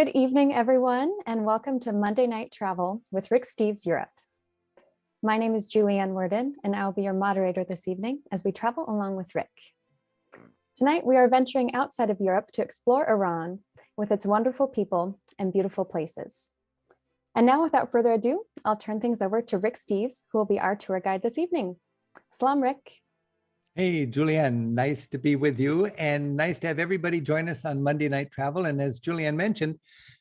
Good evening, everyone, and welcome to Monday Night Travel with Rick Steves Europe. My name is Julianne Worden, and I will be your moderator this evening as we travel along with Rick. Tonight, we are venturing outside of Europe to explore Iran with its wonderful people and beautiful places. And now, without further ado, I'll turn things over to Rick Steves, who will be our tour guide this evening. Salam, Rick. Hey, Julianne, nice to be with you and nice to have everybody join us on Monday Night Travel. And as Julianne mentioned,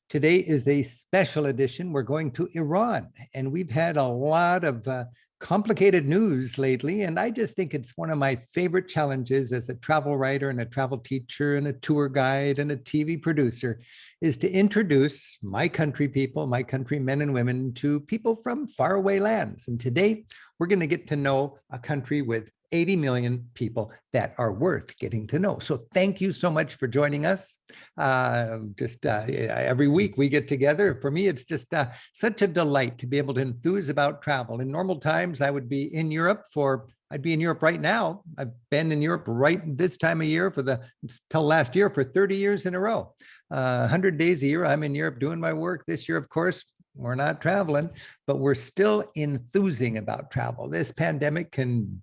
today is a special edition. We're going to Iran, and we've had a lot of complicated news lately. And I just think it's one of my favorite challenges as a travel writer and a travel teacher and a tour guide and a TV producer is to introduce my country people, my countrymen and women to people from faraway lands. And today we're going to get to know a country with 80 million people that are worth getting to know. So thank you so much for joining us. Every week we get together. For me, it's just such a delight to be able to enthuse about travel. In normal times, I would be in Europe I'd be in Europe right now. I've been in Europe right this time of year till last year for 30 years in a row. 100 days a year, I'm in Europe doing my work. This year, of course, we're not traveling, but we're still enthusing about travel. This pandemic can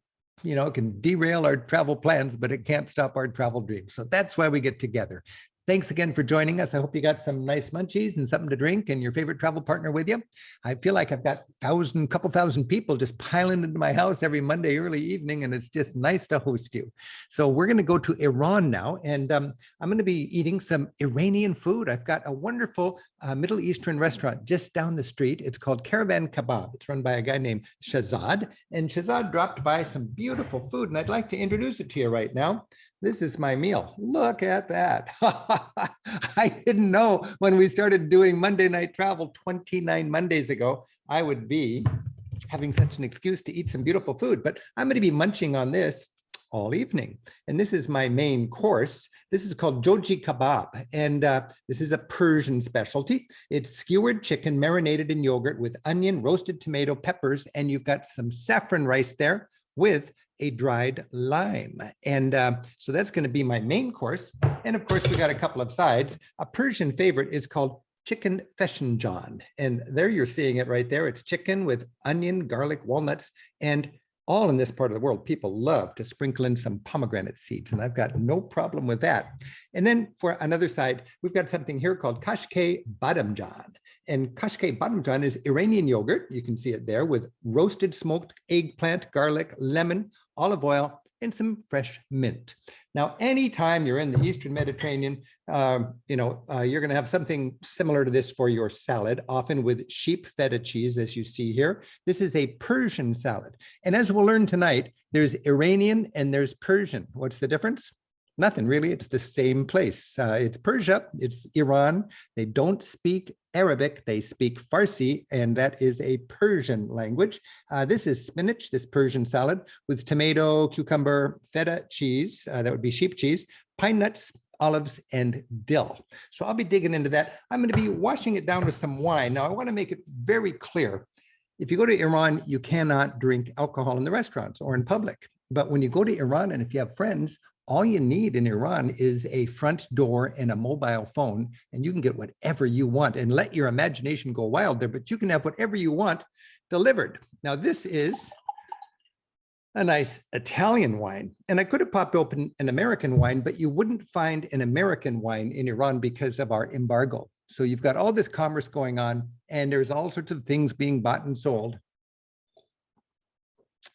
derail our travel plans, but it can't stop our travel dreams. So that's why we get together. Thanks again for joining us. I hope you got some nice munchies and something to drink and your favorite travel partner with you. I feel like I've got couple thousand people just piling into my house every Monday early evening, and it's just nice to host you. So we're going to go to Iran now, and I'm going to be eating some Iranian food. I've got a wonderful Middle Eastern restaurant just down the street. It's called Caravan Kebab. It's run by a guy named Shiraz, and Shiraz dropped by some beautiful food, and I'd like to introduce it to you right now. This is my meal. Look at that. I didn't know when we started doing Monday Night Travel 29 Mondays ago, I would be having such an excuse to eat some beautiful food, but I'm going to be munching on this all evening. And this is my main course. This is called joji kebab. And this is a Persian specialty. It's skewered chicken marinated in yogurt with onion, roasted tomato, peppers, and you've got some saffron rice there with a dried lime. And so that's going to be my main course. And of course, we got a couple of sides. A Persian favorite is called chicken feshinjan. And there you're seeing it right there. It's chicken with onion, garlic, walnuts, and all in this part of the world, people love to sprinkle in some pomegranate seeds, and I've got no problem with that. And then for another side, we've got something here called kashke badamjan. And kashke badamjan is Iranian yogurt. You can see it there with roasted smoked eggplant, garlic, lemon, olive oil, and some fresh mint. Now, anytime you're in the Eastern Mediterranean, you're going to have something similar to this for your salad, often with sheep feta cheese, as you see here. This is a Persian salad. And as we'll learn tonight, there's Iranian and there's Persian. What's the difference? Nothing really. It's the same place. It's Persia. It's Iran. They don't speak Arabic. They speak Farsi, and that is a Persian language. This is spinach, this Persian salad with tomato, cucumber, feta cheese. That would be sheep cheese, pine nuts, olives, and dill. So I'll be digging into that. I'm going to be washing it down with some wine. Now, I want to make it very clear. If you go to Iran, you cannot drink alcohol in the restaurants or in public. But when you go to Iran, and if you have friends, all you need in Iran is a front door and a mobile phone, and you can get whatever you want and let your imagination go wild there, but you can have whatever you want delivered. Now, this is a nice Italian wine, and I could have popped open an American wine, but you wouldn't find an American wine in Iran because of our embargo. So you've got all this commerce going on, and there's all sorts of things being bought and sold.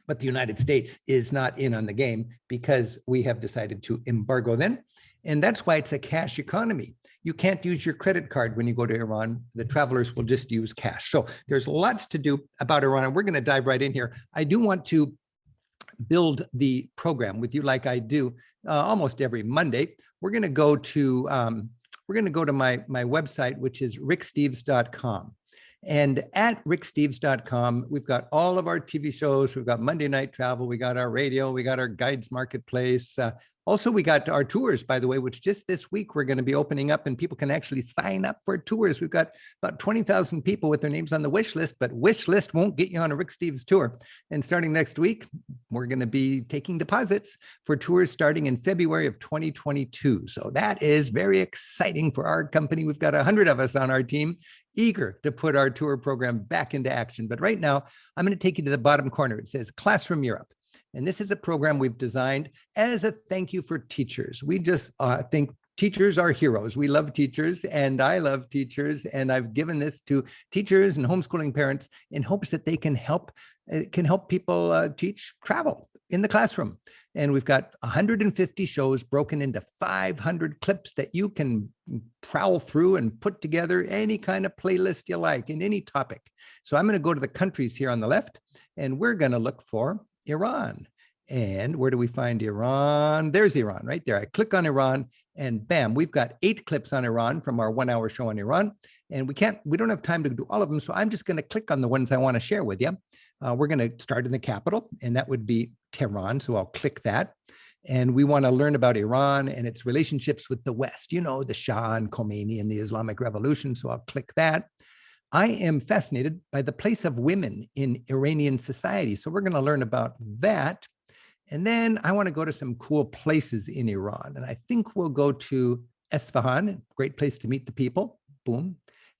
But the United States is not in on the game because we have decided to embargo them. And that's why it's a cash economy. You can't use your credit card when you go to Iran. The travelers will just use cash. So there's lots to do about Iran, and we're going to dive right in here. I do want to build the program with you like I do almost every Monday. We're going to go to my website, which is ricksteves.com. And at ricksteves.com, we've got all of our TV shows. We've got Monday Night Travel. We got our radio. We got our Guides Marketplace. Also, we got our tours, by the way, which just this week we're going to be opening up and people can actually sign up for tours. We've got about 20,000 people with their names on the wish list, but wish list won't get you on a Rick Steves tour. And starting next week, we're going to be taking deposits for tours starting in February of 2022. So that is very exciting for our company. We've got 100 of us on our team, eager to put our tour program back into action. But right now, I'm going to take you to the bottom corner. It says Classroom Europe. And this is a program we've designed as a thank you for teachers. We just think teachers are heroes. We love teachers, and I love teachers. And I've given this to teachers and homeschooling parents in hopes that they can help people teach travel in the classroom. And we've got 150 shows broken into 500 clips that you can prowl through and put together any kind of playlist you like in any topic. So I'm going to go to the countries here on the left, and we're going to look for Iran. And where do we find Iran? There's Iran right there. I click on Iran and bam, we've got 8 clips on Iran from our 1-hour show on Iran. And we don't have time to do all of them. So I'm just going to click on the ones I want to share with you. We're going to start in the capital, and that would be Tehran. So I'll click that. And we want to learn about Iran and its relationships with the West, you know, the Shah and Khomeini and the Islamic Revolution. So I'll click that. I am fascinated by the place of women in Iranian society. So we're going to learn about that. And then I want to go to some cool places in Iran. And I think we'll go to Esfahan, great place to meet the people. Boom.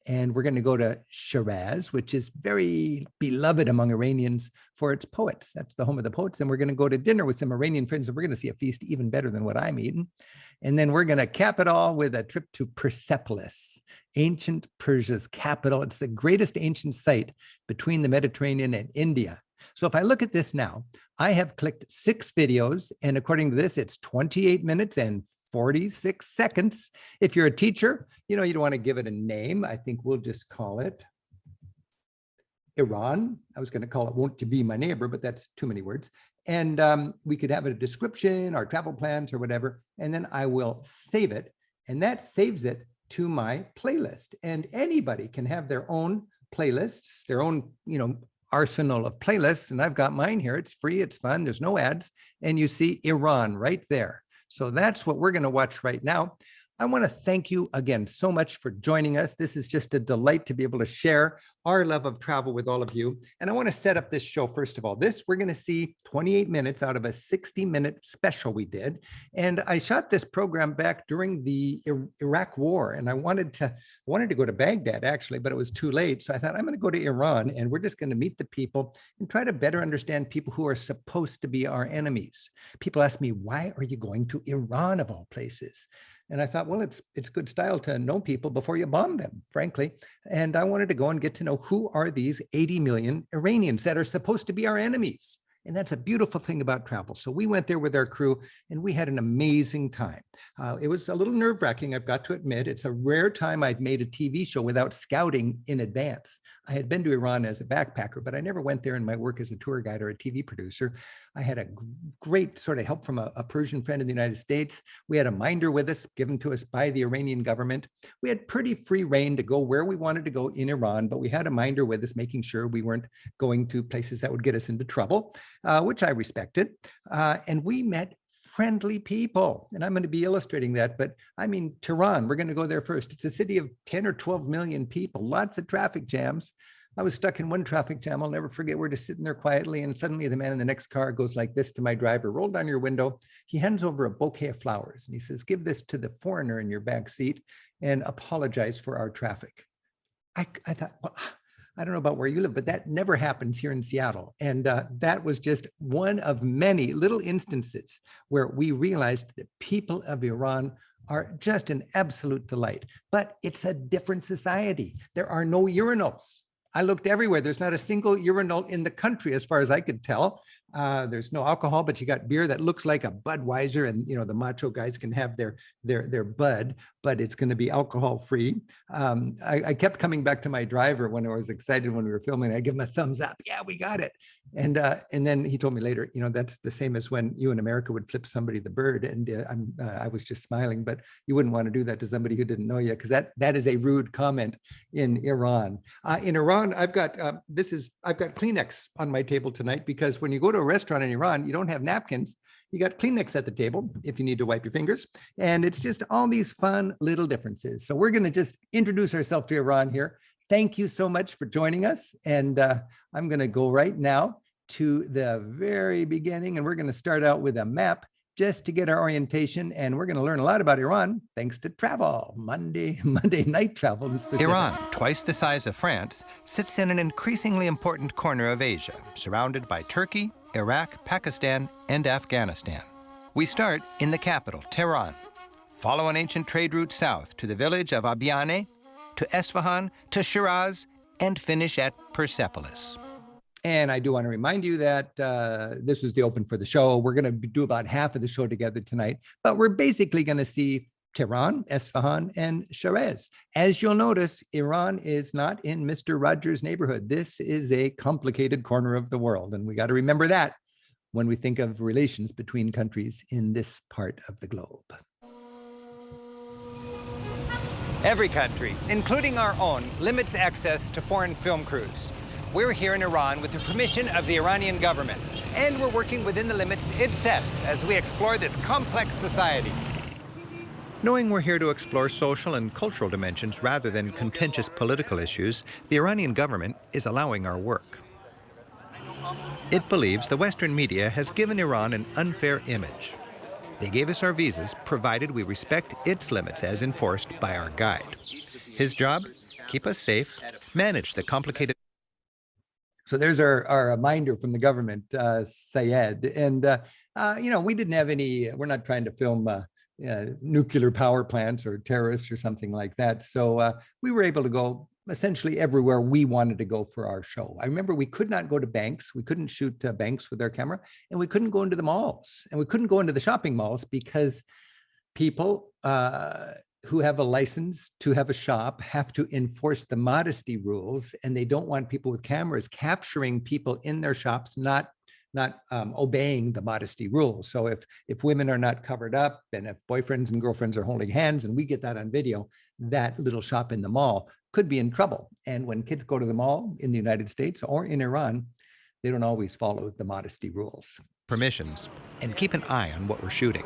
And we're going to go to Shiraz, which is very beloved among Iranians for its poets. That's the home of the poets. And we're going to go to dinner with some Iranian friends, and we're going to see a feast even better than what I'm eating. And then we're going to cap it all with a trip to Persepolis, ancient Persia's capital. It's the greatest ancient site between the Mediterranean and India. So if I look at this now, I have clicked 6 videos, and according to this, it's 28 minutes and 46 seconds. If you're a teacher, you don't want to give it a name. I think we'll just call it Iran. I was going to call it Won't You Be My Neighbor, but that's too many words. And we could have a description, our travel plans or whatever, and then I will save it. And that saves it to my playlist. And anybody can have their own playlists, their own, arsenal of playlists. And I've got mine here. It's free. It's fun. There's no ads. And you see Iran right there. So that's what we're going to watch right now. I want to thank you again so much for joining us. This is just a delight to be able to share our love of travel with all of you. And I want to set up this show, first of all. We're going to see 28 minutes out of a 60-minute special we did. And I shot this program back during the Iraq War. And I wanted to go to Baghdad, actually, but it was too late. So I thought, I'm going to go to Iran, and we're just going to meet the people and try to better understand people who are supposed to be our enemies. People ask me, why are you going to Iran of all places? And I thought, well, it's good style to know people before you bomb them, frankly. And I wanted to go and get to know who are these 80 million Iranians that are supposed to be our enemies. And that's a beautiful thing about travel. So we went there with our crew, and we had an amazing time. It was a little nerve-wracking, I've got to admit. It's a rare time I'd made a TV show without scouting in advance. I had been to Iran as a backpacker, but I never went there in my work as a tour guide or a TV producer. I had a great sort of help from a Persian friend in the United States. We had a minder with us, given to us by the Iranian government. We had pretty free reign to go where we wanted to go in Iran, but we had a minder with us, making sure we weren't going to places that would get us into trouble. Which I respected. And we met friendly people. And I'm going to be illustrating that. But I mean, Tehran, we're going to go there first. It's a city of 10 or 12 million people, lots of traffic jams. I was stuck in one traffic jam. I'll never forget. We're just sitting there quietly. And suddenly the man in the next car goes like this to my driver, roll down your window. He hands over a bouquet of flowers. And he says, give this to the foreigner in your back seat and apologize for our traffic. I thought, well, I don't know about where you live, but that never happens here in Seattle. And that was just one of many little instances where we realized that people of Iran are just an absolute delight. But it's a different society. There are no urinals. I looked everywhere. There's not a single urinal in the country, as far as I could tell. There's no alcohol, but you got beer that looks like a Budweiser, and the macho guys can have their Bud, but it's going to be alcohol free. I kept coming back to my driver when I was excited when we were filming. I give him a thumbs up. Yeah, we got it. And then he told me later, that's the same as when you in America would flip somebody the bird. And I was just smiling, but you wouldn't want to do that to somebody who didn't know you, because that is a rude comment in Iran. In Iran, I've got Kleenex on my table tonight, because when you go to a restaurant in Iran, you don't have napkins. You got Kleenex at the table if you need to wipe your fingers. And it's just all these fun little differences. So we're going to just introduce ourselves to Iran here. Thank you so much for joining us. And I'm going to go right now to the very beginning. And we're going to start out with a map just to get our orientation. And we're going to learn a lot about Iran thanks to travel, Monday night travel. Iran, twice the size of France, sits in an increasingly important corner of Asia, surrounded by Turkey, Iraq, Pakistan, and Afghanistan. We start in the capital, Tehran, follow an ancient trade route south to the village of Abyaneh, to Esfahan, to Shiraz, and finish at Persepolis. And I do want to remind you that this was the open for the show. We're going to do about half of the show together tonight, but we're basically going to see Tehran, Esfahan, and Shiraz. As you'll notice, Iran is not in Mr. Rogers' neighborhood. This is a complicated corner of the world, and we got to remember that when we think of relations between countries in this part of the globe. Every country, including our own, limits access to foreign film crews. We're here in Iran with the permission of the Iranian government, and we're working within the limits it sets as we explore this complex society. Knowing we're here to explore social and cultural dimensions rather than contentious political issues, the Iranian government is allowing our work. It believes the Western media has given Iran an unfair image. They gave us our visas, provided we respect its limits as enforced by our guide. His job? Keep us safe, manage the complicated. So there's our reminder from the government, Syed. And, we didn't have any, we're not trying to film nuclear power plants or terrorists or something like that. So we were able to go essentially everywhere we wanted to go for our show. I remember we could not go to banks. We couldn't shoot banks with our camera, and we couldn't go into the malls, and we couldn't go into the shopping malls because people who have a license to have a shop have to enforce the modesty rules, and they don't want people with cameras capturing people in their shops, not obeying the modesty rules. So if women are not covered up, and if boyfriends and girlfriends are holding hands, and we get that on video, that little shop in the mall could be in trouble. And when kids go to the mall in the United States or in Iran, they don't always follow the modesty rules. Permissions, and keep an eye on what we're shooting.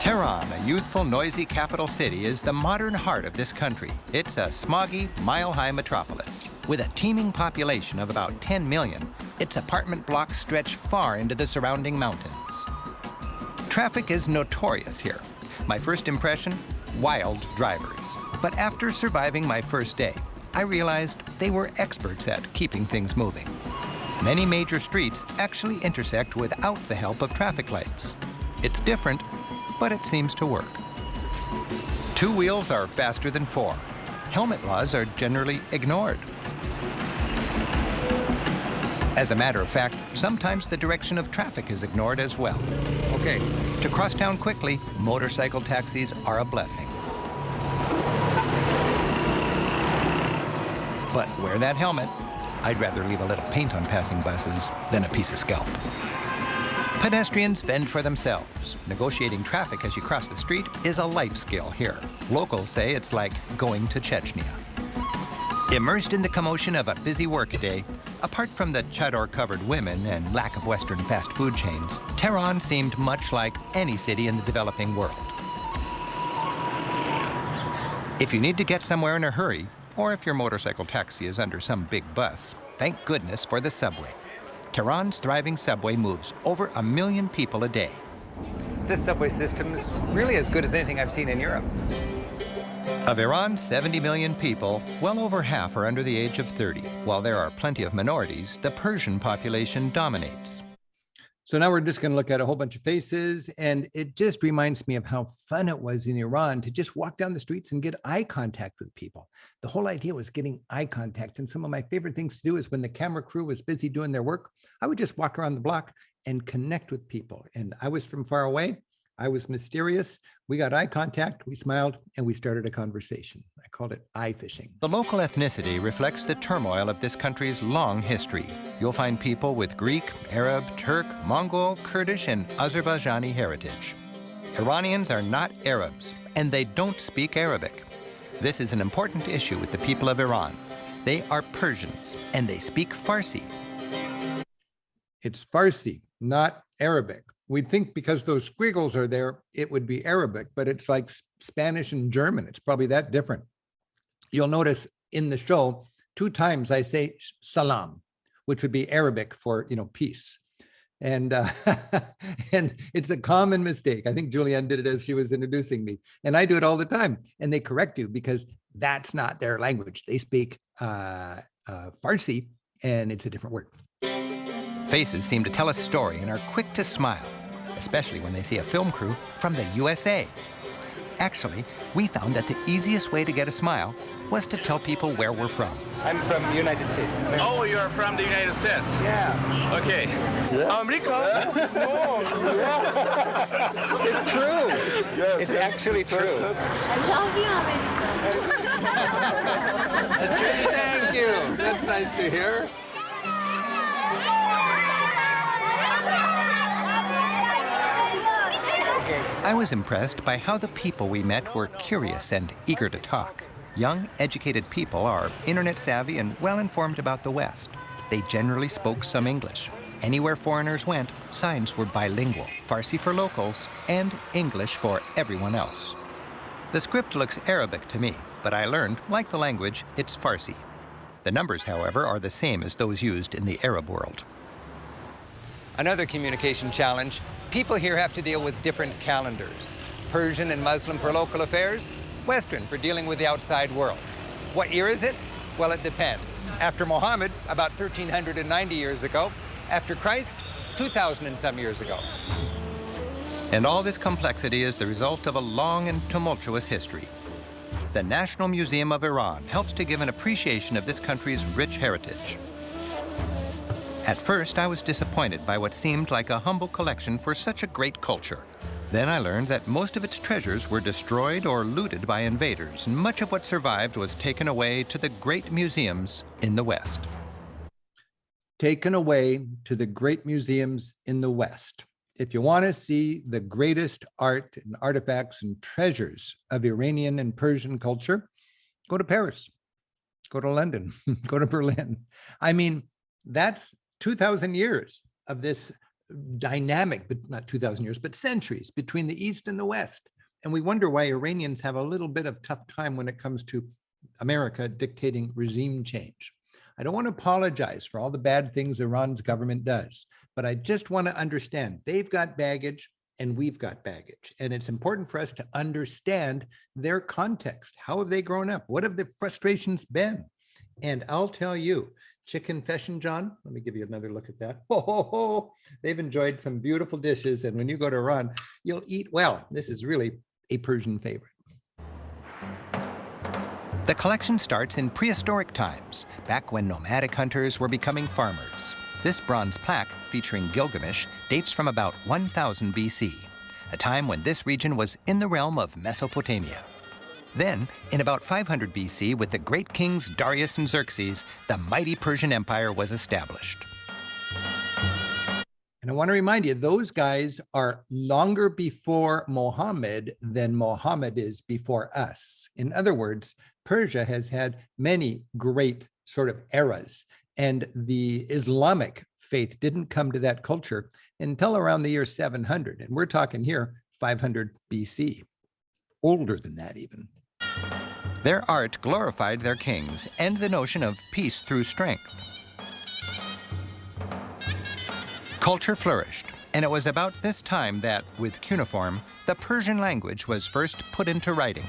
Tehran, a youthful, noisy capital city, is the modern heart of this country. It's a smoggy, mile-high metropolis. With a teeming population of about 10 million, its apartment blocks stretch far into the surrounding mountains. Traffic is notorious here. My first impression, wild drivers. But after surviving my first day, I realized they were experts at keeping things moving. Many major streets actually intersect without the help of traffic lights. It's different, but it seems to work. Two wheels are faster than four. Helmet laws are generally ignored. As a matter of fact, sometimes the direction of traffic is ignored as well. Okay. To cross town quickly, motorcycle taxis are a blessing. But wear that helmet. I'd rather leave a little paint on passing buses than a piece of scalp. Pedestrians fend for themselves. Negotiating traffic as you cross the street is a life skill here. Locals say it's like going to Chechnya. Immersed in the commotion of a busy workday, apart from the chador-covered women and lack of Western fast food chains, Tehran seemed much like any city in the developing world. If you need to get somewhere in a hurry, or if your motorcycle taxi is under some big bus, thank goodness for the subway. Tehran's thriving subway moves over 1 million people a day. This subway system is really as good as anything I've seen in Europe. Of Iran's 70 million people, well over half are under the age of 30. While there are plenty of minorities, the Persian population dominates. So now we're just going to look at a whole bunch of faces, and it just reminds me of how fun it was in Iran to just walk down the streets and get eye contact with people. The whole idea was getting eye contact, and some of my favorite things to do is when the camera crew was busy doing their work, I would just walk around the block and connect with people. And I was from far away. I was mysterious. We got eye contact, we smiled, and we started a conversation. I called it eye fishing. The local ethnicity reflects the turmoil of this country's long history. You'll find people with Greek, Arab, Turk, Mongol, Kurdish, and Azerbaijani heritage. Iranians are not Arabs, and they don't speak Arabic. This is an important issue with the people of Iran. They are Persians, and they speak Farsi. It's Farsi, not Arabic. We'd think because those squiggles are there, it would be Arabic, but it's like Spanish and German. It's probably that different. You'll notice in the show, 2 times I say salam, which would be Arabic for, peace. And and it's a common mistake. I think Julianne did it as she was introducing me. And I do it all the time. And they correct you because that's not their language. They speak Farsi, and it's a different word. Faces seem to tell a story and are quick to smile, especially when they see a film crew from the USA. Actually, we found that the easiest way to get a smile was to tell people where we're from. I'm from the United States. Oh, you're from the United States? Yeah. Okay. Yeah. America? No. Yeah. It's true. Yes, it's actually true. I love you, America. That's great. Thank you. That's nice to hear. I was impressed by how the people we met were curious and eager to talk. Young, educated people are internet savvy and well-informed about the West. They generally spoke some English. Anywhere foreigners went, signs were bilingual, Farsi for locals and English for everyone else. The script looks Arabic to me, but I learned, like the language, it's Farsi. The numbers, however, are the same as those used in the Arab world. Another communication challenge, people here have to deal with different calendars. Persian and Muslim for local affairs, Western for dealing with the outside world. What year is it? Well, it depends. After Muhammad, about 1,390 years ago. After Christ, 2,000 and some years ago. And all this complexity is the result of a long and tumultuous history. The National Museum of Iran helps to give an appreciation of this country's rich heritage. At first, I was disappointed by what seemed like a humble collection for such a great culture. Then I learned that most of its treasures were destroyed or looted by invaders, and much of what survived was taken away to the great museums in the West. Taken away to the great museums in the West. If you want to see the greatest art and artifacts and treasures of Iranian and Persian culture, go to Paris, go to London, go to Berlin. I mean, that's 2,000 years of this dynamic, but not 2,000 years, but centuries between the East and the West. And we wonder why Iranians have a little bit of tough time when it comes to America dictating regime change. I don't want to apologize for all the bad things Iran's government does, but I just want to understand they've got baggage and we've got baggage. And it's important for us to understand their context. How have they grown up? What have the frustrations been? And I'll tell you, chicken confession, John, let me give you another look at that. Oh, they've enjoyed some beautiful dishes. And when you go to Iran, you'll eat well. This is really a Persian favorite. The collection starts in prehistoric times, back when nomadic hunters were becoming farmers. This bronze plaque, featuring Gilgamesh, dates from about 1000 BC, a time when this region was in the realm of Mesopotamia. Then, in about 500 BC, with the great kings Darius and Xerxes, the mighty Persian Empire was established. And I want to remind you, those guys are longer before Muhammad than Muhammad is before us. In other words, Persia has had many great sort of eras, and the Islamic faith didn't come to that culture until around the year 700. And we're talking here 500 BC, older than that even. Their art glorified their kings and the notion of peace through strength. Culture flourished, and it was about this time that, with cuneiform, the Persian language was first put into writing.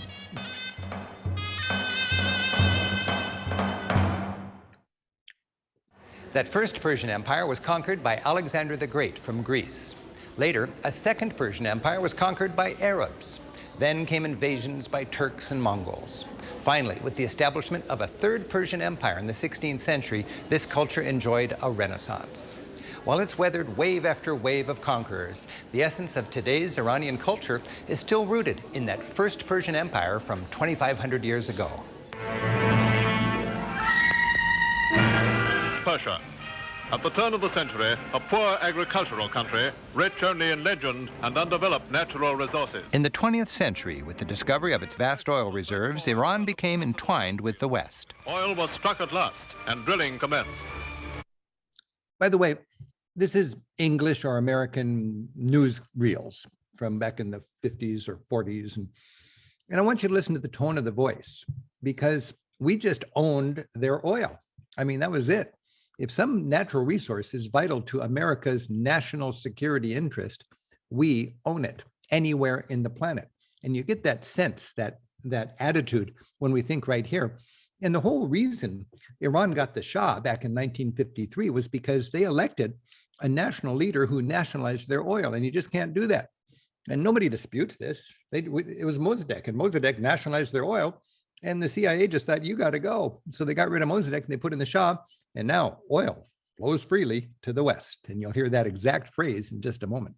That first Persian Empire was conquered by Alexander the Great from Greece. Later, a second Persian Empire was conquered by Arabs. Then came invasions by Turks and Mongols. Finally, with the establishment of a third Persian Empire in the 16th century, this culture enjoyed a renaissance. While it's weathered wave after wave of conquerors, the essence of today's Iranian culture is still rooted in that first Persian Empire from 2,500 years ago. Pasha, At the turn of the century, a poor agricultural country, rich only in legend and undeveloped natural resources. In the 20th century, with the discovery of its vast oil reserves, Iran became entwined with the West. Oil was struck at last, and drilling commenced. By the way, this is English or American news reels from back in the 50s or 40s. And I want you to listen to the tone of the voice, because we just owned their oil. I mean, that was it. If some natural resource is vital to America's national security interest, we own it anywhere in the planet. And you get that sense, that attitude when we think right here. And the whole reason Iran got the Shah back in 1953 was because they elected a national leader who nationalized their oil, and you just can't do that. And nobody disputes this. It was Mossadegh, and Mossadegh nationalized their oil, and the CIA just thought, you got to go. So they got rid of Mossadegh and they put in the Shah, and now oil flows freely to the West. And you'll hear that exact phrase in just a moment.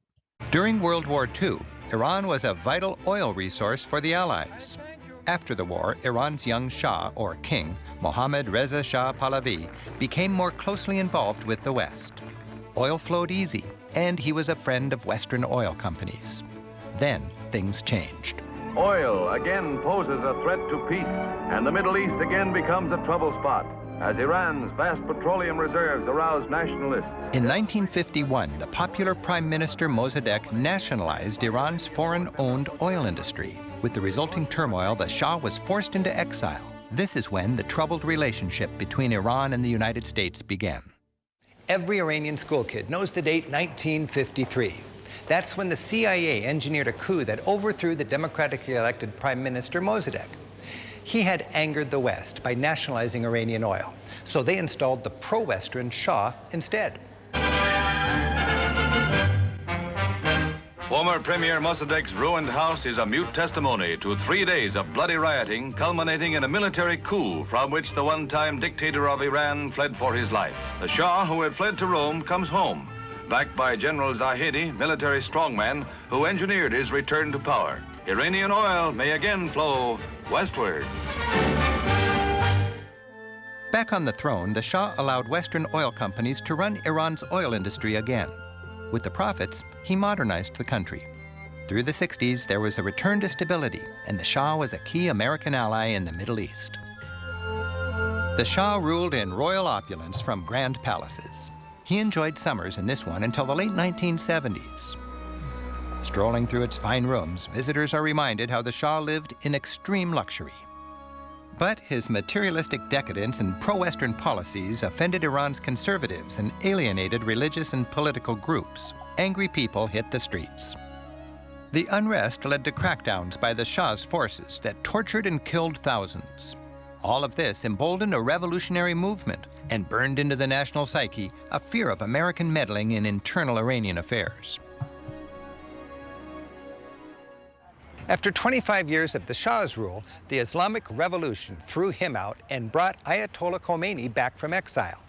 During World War II, Iran was a vital oil resource for the Allies. After the war, Iran's young Shah, or king, Mohammad Reza Shah Pahlavi, became more closely involved with the West. Oil flowed easy, and he was a friend of Western oil companies. Then things changed. Oil again poses a threat to peace, and the Middle East again becomes a trouble spot, as Iran's vast petroleum reserves arouse nationalists. In 1951, the popular Prime Minister Mossadegh nationalized Iran's foreign-owned oil industry. With the resulting turmoil, the Shah was forced into exile. This is when the troubled relationship between Iran and the United States began. Every Iranian school kid knows the date 1953. That's when the CIA engineered a coup that overthrew the democratically elected Prime Minister Mossadegh. He had angered the West by nationalizing Iranian oil, so they installed the pro-Western Shah instead. Former Premier Mossadegh's ruined house is a mute testimony to 3 days of bloody rioting, culminating in a military coup from which the one-time dictator of Iran fled for his life. The Shah, who had fled to Rome, comes home, backed by General Zahedi, military strongman, who engineered his return to power. Iranian oil may again flow westward. Back on the throne, the Shah allowed Western oil companies to run Iran's oil industry again. With the profits, he modernized the country. Through the 60s, there was a return to stability, and the Shah was a key American ally in the Middle East. The Shah ruled in royal opulence from grand palaces. He enjoyed summers in this one until the late 1970s. Strolling through its fine rooms, visitors are reminded how the Shah lived in extreme luxury. But his materialistic decadence and pro-Western policies offended Iran's conservatives and alienated religious and political groups. Angry people hit the streets. The unrest led to crackdowns by the Shah's forces that tortured and killed thousands. All of this emboldened a revolutionary movement and burned into the national psyche a fear of American meddling in internal Iranian affairs. After 25 years of the Shah's rule, the Islamic Revolution threw him out and brought Ayatollah Khomeini back from exile.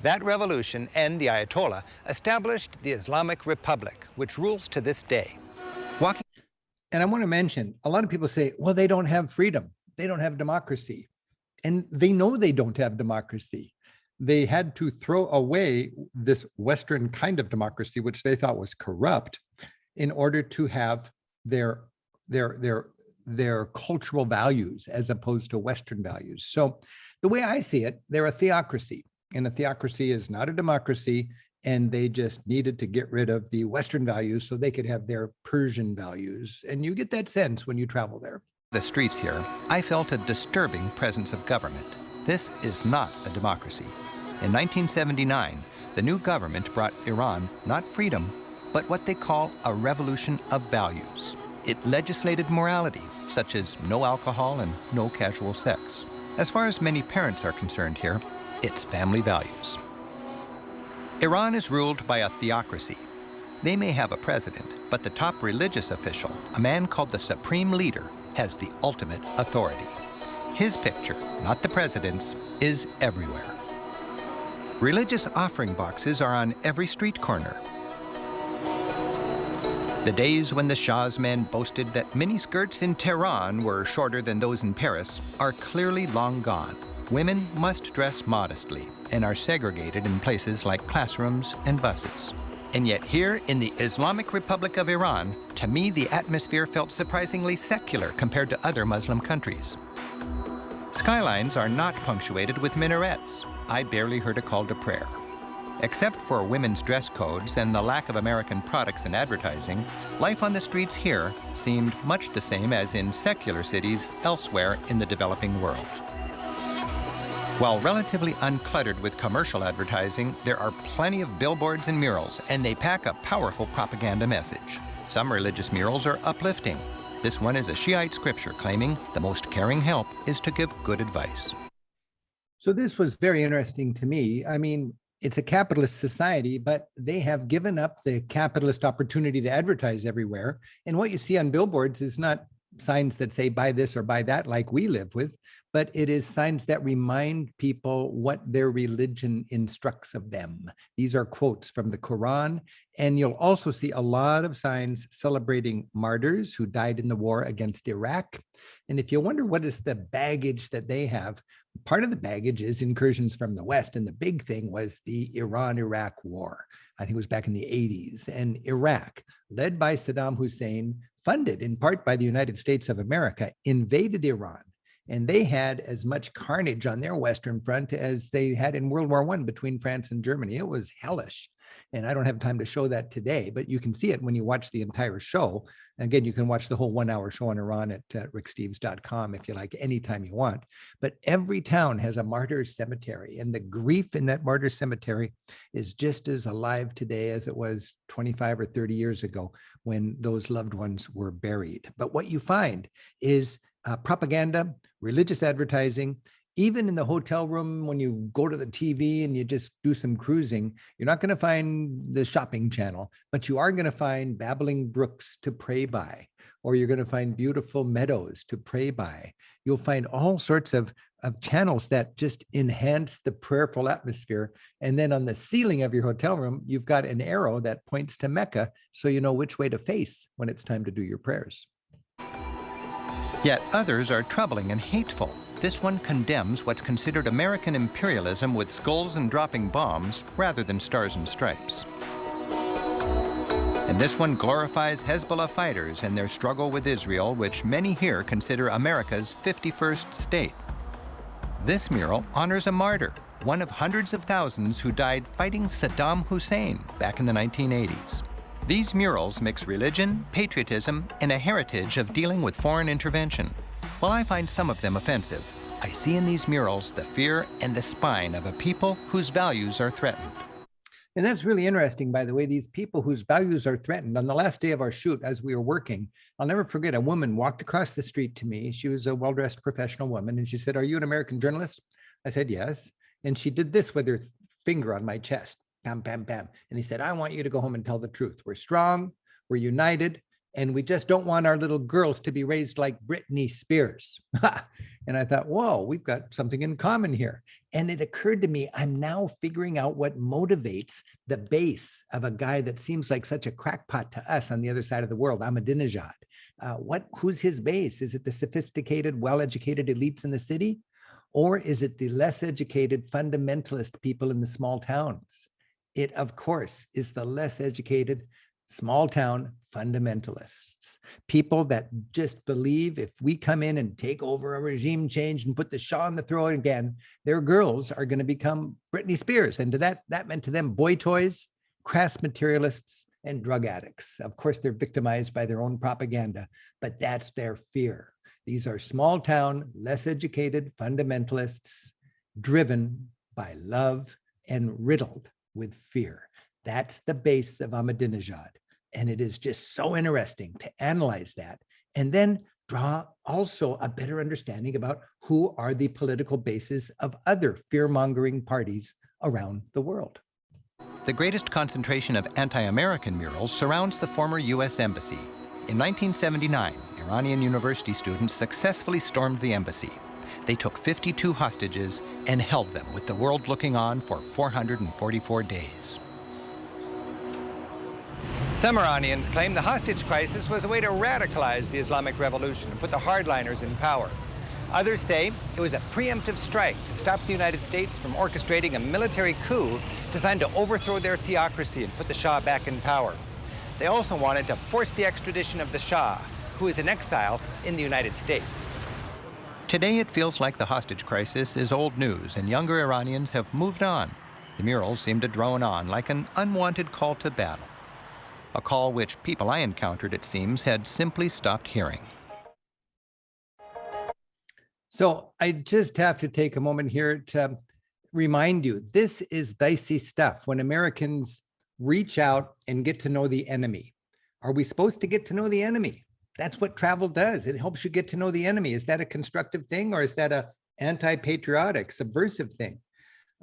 That revolution and the Ayatollah established the Islamic Republic, which rules to this day. And I want to mention, a lot of people say, well, they don't have freedom. They don't have democracy. And they know they don't have democracy. They had to throw away this Western kind of democracy, which they thought was corrupt, in order to have their cultural values as opposed to Western values. So the way I see it, they're a theocracy, and a theocracy is not a democracy, and they just needed to get rid of the Western values so they could have their Persian values. And you get that sense when you travel there. The streets here, I felt a disturbing presence of government. This is not a democracy. In 1979, the new government brought Iran not freedom, but what they call a revolution of values. It legislated morality, such as no alcohol and no casual sex. As far as many parents are concerned here, it's family values. Iran is ruled by a theocracy. They may have a president, but the top religious official, a man called the Supreme Leader, has the ultimate authority. His picture, not the president's, is everywhere. Religious offering boxes are on every street corner. The days when the Shah's men boasted that miniskirts in Tehran were shorter than those in Paris are clearly long gone. women must dress modestly and are segregated in places like classrooms and buses. And yet here in the Islamic Republic of Iran, to me, the atmosphere felt surprisingly secular compared to other Muslim countries. Skylines are not punctuated with minarets. I barely heard a call to prayer. Except for women's dress codes and the lack of American products and advertising, life on the streets here seemed much the same as in secular cities elsewhere in the developing world. While relatively uncluttered with commercial advertising, there are plenty of billboards and murals, and they pack a powerful propaganda message. Some religious murals are uplifting. This one is a Shiite scripture claiming the most caring help is to give good advice. So this was very interesting to me. I mean, it's a capitalist society, but they have given up the capitalist opportunity to advertise everywhere. And what you see on billboards is not signs that say buy this or buy that like we live with, but it is signs that remind people what their religion instructs of them. These are quotes from the Quran, and you'll also see a lot of signs celebrating martyrs who died in the war against Iraq. And if you wonder what is the baggage that they have, part of the baggage is incursions from the West, and the big thing was the Iran-Iraq war. I think it was back in the 80s, and Iraq, led by Saddam Hussein, funded in part by the United States of America, invaded Iran. And they had as much carnage on their Western front as they had in World War I between France and Germany. It was hellish. And I don't have time to show that today, but you can see it when you watch the entire show. And again, you can watch the whole 1 hour show on Iran at ricksteves.com if you like, anytime you want. But every town has a martyr's cemetery, and the grief in that martyr's cemetery is just as alive today as it was 25 or 30 years ago when those loved ones were buried. But what you find is propaganda, religious advertising. Even in the hotel room, when you go to the TV and you just do some cruising, you're not going to find the shopping channel, but you are going to find babbling brooks to pray by, or you're going to find beautiful meadows to pray by. You'll find all sorts of channels that just enhance the prayerful atmosphere. And then on the ceiling of your hotel room, you've got an arrow that points to Mecca, so you know which way to face when it's time to do your prayers. Yet others are troubling and hateful. This one condemns what's considered American imperialism with skulls and dropping bombs rather than stars and stripes. And this one glorifies Hezbollah fighters and their struggle with Israel, which many here consider America's 51st state. This mural honors a martyr, one of hundreds of thousands who died fighting Saddam Hussein back in the 1980s. These murals mix religion, patriotism, and a heritage of dealing with foreign intervention. While I find some of them offensive, I see in these murals the fear and the spine of a people whose values are threatened. And that's really interesting, by the way, these people whose values are threatened. On the last day of our shoot, as we were working, I'll never forget, a woman walked across the street to me. She was a well-dressed professional woman, and she said, "Are you an American journalist?" I said, "Yes." And she did this with her finger on my chest. Bam, bam, bam. And he said, "I want you to go home and tell the truth. We're strong, we're united, and we just don't want our little girls to be raised like Britney Spears." And I thought, whoa, we've got something in common here. And it occurred to me, I'm now figuring out what motivates the base of a guy that seems like such a crackpot to us on the other side of the world, Ahmadinejad. Who's his base? Is it the sophisticated, well-educated elites in the city? Or is it the less educated fundamentalist people in the small towns? It, of course, is the less educated, small town fundamentalists, people that just believe if we come in and take over a regime change and put the Shah on the throne again, their girls are going to become Britney Spears. And that meant to them boy toys, crass materialists, and drug addicts. Of course, they're victimized by their own propaganda, but that's their fear. These are small town, less educated fundamentalists driven by love and riddled with fear. That's the base of Ahmadinejad. And it is just so interesting to analyze that and then draw also a better understanding about who are the political bases of other fear-mongering parties around the world. The greatest concentration of anti-American murals surrounds the former U.S. Embassy. In 1979, Iranian university students successfully stormed the embassy. They took 52 hostages and held them with the world looking on for 444 days. Some Iranians claim the hostage crisis was a way to radicalize the Islamic Revolution and put the hardliners in power. Others say it was a preemptive strike to stop the United States from orchestrating a military coup designed to overthrow their theocracy and put the Shah back in power. They also wanted to force the extradition of the Shah, who is in exile in the United States. Today, it feels like the hostage crisis is old news, and younger Iranians have moved on. The murals seem to drone on like an unwanted call to battle. A call which people I encountered, it seems, had simply stopped hearing. So I just have to take a moment here to remind you, this is dicey stuff. When Americans reach out and get to know the enemy, are we supposed to get to know the enemy? That's what travel does. It helps you get to know the enemy. Is that a constructive thing, or is that a anti-patriotic, subversive thing?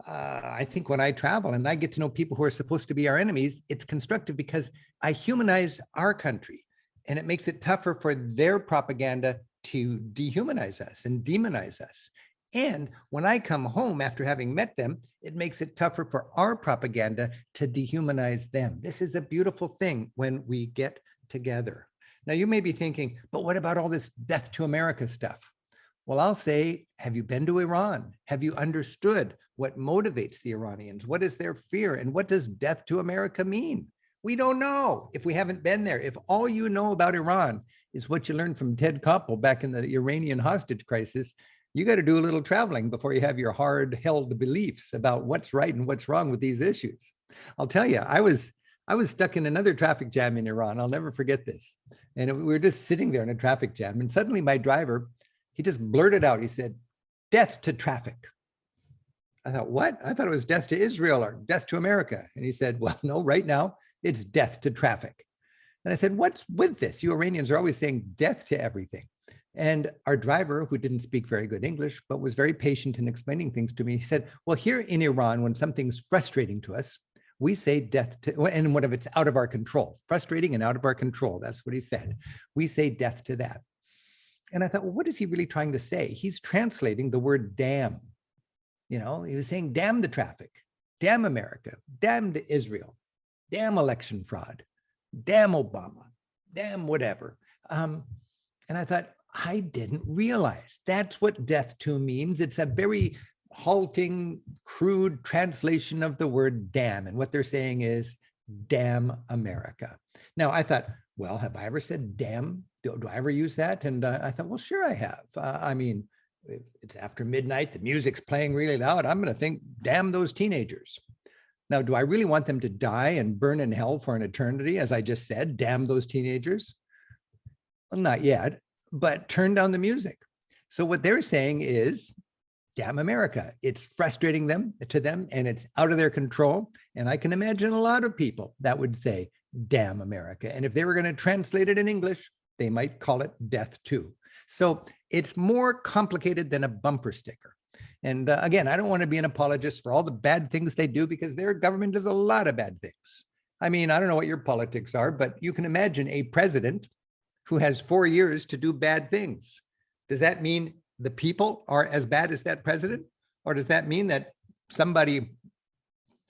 I think when I travel and I get to know people who are supposed to be our enemies, it's constructive because I humanize our country, and it makes it tougher for their propaganda to dehumanize us and demonize us. And when I come home after having met them, it makes it tougher for our propaganda to dehumanize them. This is a beautiful thing when we get together. Now, you may be thinking, but what about all this death to America stuff? Well, I'll say, have you been to Iran? Have you understood what motivates the Iranians? What is their fear? And what does death to America mean? We don't know if we haven't been there. If all you know about Iran is what you learned from Ted Koppel back in the Iranian hostage crisis, you got to do a little traveling before you have your hard-held beliefs about what's right and what's wrong with these issues. I'll tell you, I was stuck in another traffic jam in Iran. I'll never forget this. And we were just sitting there in a traffic jam. And suddenly my driver, he just blurted out, he said, "Death to traffic." I thought, what? I thought it was death to Israel or death to America. And he said, well, no, right now it's death to traffic. And I said, what's with this? You Iranians are always saying death to everything. And our driver, who didn't speak very good English, but was very patient in explaining things to me, he said, well, here in Iran, when something's frustrating to us, we say death to, and what if it's out of our control? Frustrating and out of our control. That's what he said. We say death to that. And I thought, well, what is he really trying to say? He's translating the word damn. You know, he was saying, damn the traffic, damn America, damn to Israel, damn election fraud, damn Obama, damn whatever. And I thought, I didn't realize that's what death to means. It's a very halting, crude translation of the word damn. And what they're saying is, damn America. Now, I thought, well, have I ever said damn? Do I ever use that? And I thought, well, sure I have. I mean, it's after midnight, the music's playing really loud. I'm going to think, damn those teenagers. Now, do I really want them to die and burn in hell for an eternity? As I just said, damn those teenagers. Well, not yet, but turn down the music. So what they're saying is, damn America. It's frustrating to them, and it's out of their control. And I can imagine a lot of people that would say, damn America. And if they were going to translate it in English, they might call it death too. So it's more complicated than a bumper sticker. And again, I don't want to be an apologist for all the bad things they do, because their government does a lot of bad things. I mean, I don't know what your politics are, but you can imagine a president who has 4 years to do bad things. Does that mean the people are as bad as that president? Or does that mean that somebody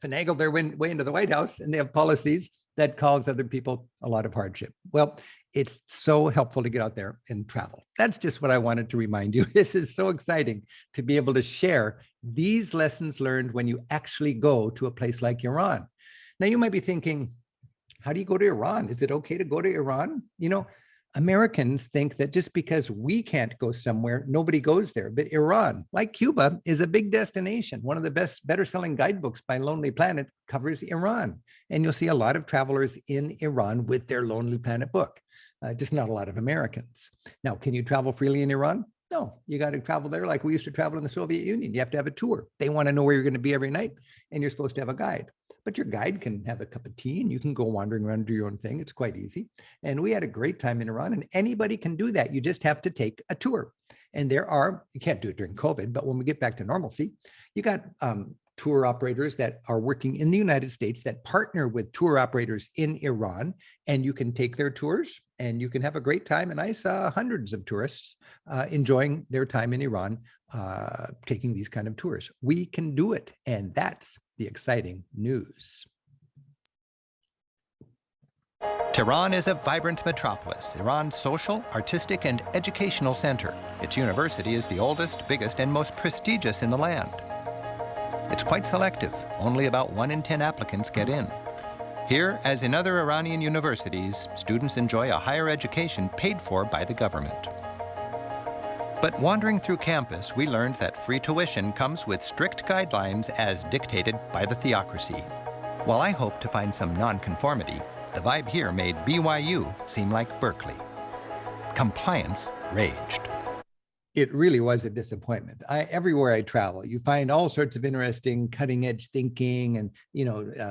finagled their way into the White House and they have policies that cause other people a lot of hardship? Well, it's so helpful to get out there and travel. That's just what I wanted to remind you. This is so exciting to be able to share these lessons learned when you actually go to a place like Iran. Now, you might be thinking, how do you go to Iran? Is it okay to go to Iran? You know, Americans think that just because we can't go somewhere, nobody goes there. But Iran, like Cuba, is a big destination. One of the better selling guidebooks by Lonely Planet covers Iran. And you'll see a lot of travelers in Iran with their Lonely Planet book, just not a lot of Americans. Now, can you travel freely in Iran? No, you got to travel there like we used to travel in the Soviet Union. You have to have a tour. They want to know where you're going to be every night, and you're supposed to have a guide. But your guide can have a cup of tea and you can go wandering around and do your own thing. It's quite easy. And we had a great time in Iran, and anybody can do that. You just have to take a tour. And you can't do it during COVID, but when we get back to normalcy, you got tour operators that are working in the United States that partner with tour operators in Iran, and you can take their tours and you can have a great time. And I saw hundreds of tourists enjoying their time in Iran, taking these kind of tours. We can do it. And that's the exciting news. Tehran is a vibrant metropolis, Iran's social, artistic, and educational center. Its university is the oldest, biggest, and most prestigious in the land. It's quite selective. Only about 1 in 10 applicants get in. Here, as in other Iranian universities, students enjoy a higher education paid for by the government. But wandering through campus, we learned that free tuition comes with strict guidelines as dictated by the theocracy. While I hope to find some nonconformity, the vibe here made BYU seem like Berkeley. Compliance raged. It really was a disappointment. Everywhere I travel, you find all sorts of interesting cutting edge thinking and,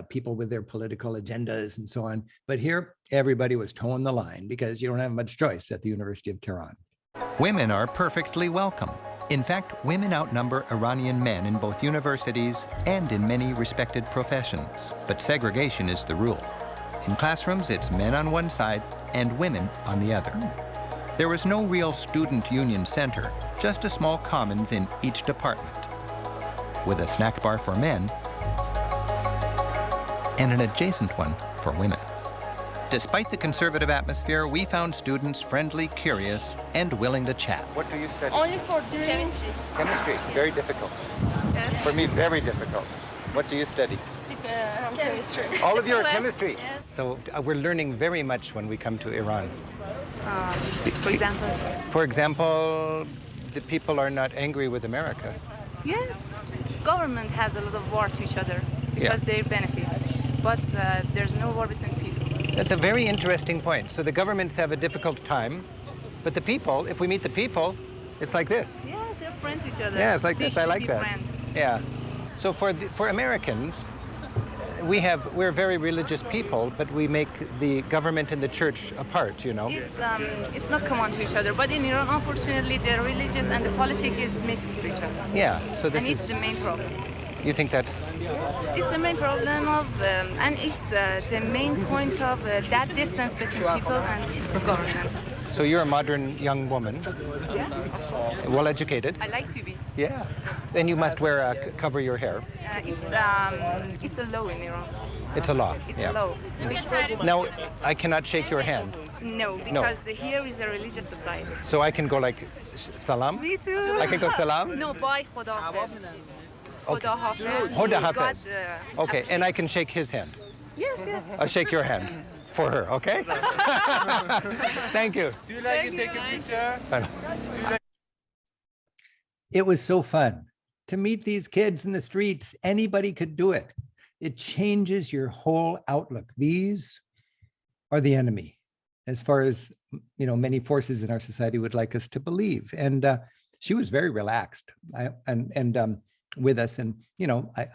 people with their political agendas and so on. But here, everybody was towing the line because you don't have much choice at the University of Tehran. Women are perfectly welcome. In fact, women outnumber Iranian men in both universities and in many respected professions. But segregation is the rule. In classrooms, it's men on one side and women on the other. There was no real student union center, just a small commons in each department, with a snack bar for men and an adjacent one for women. Despite the conservative atmosphere, we found students friendly, curious, and willing to chat. What do you study? Only for chemistry. Chemistry, very difficult. Yes. For me, very difficult. What do you study? Chemistry. All of you are Yes, chemistry. yes. So we're learning very much when we come to Iran. For example? For example, the people are not angry with America. Yes. Government has a lot of war to each other because their benefits, but there's no war between people. That's a very interesting point. So the governments have a difficult time, but the people, if we meet the people, it's like this. Yes, they're friends to each other. Yeah, it's like They this. I should like be that. friends. Yeah. So for Americans, we're very religious people, but we make the government and the church apart, It's not common to each other, but in Iran, unfortunately, the religious and the politics is mixed to each other. Yeah. So this And it's is. the main problem. You think that's? Yes, it's the main problem of, and it's the main point of that distance between people and government. So you're a modern young woman, Yeah. well educated. I like to be. Yeah. Then you must cover your hair. It's a law in Iran. It's a law. It's yeah. a law. Now, I cannot shake your hand, No, because here is a religious society. so I can go like salam. Me too. I can go salam. No, bye, Khoda Hafiz. Khoda Hafiz. Hoda He's Hafiz. God, Okay, and I can shake his hand. Yes, yes. I'll shake your hand for her. Okay. Thank you. Do you like to take a picture? It was so fun to meet these kids in the streets. Anybody could do it. It changes your whole outlook. These are the enemy, as far as many forces in our society would like us to believe. And she was very relaxed with us, and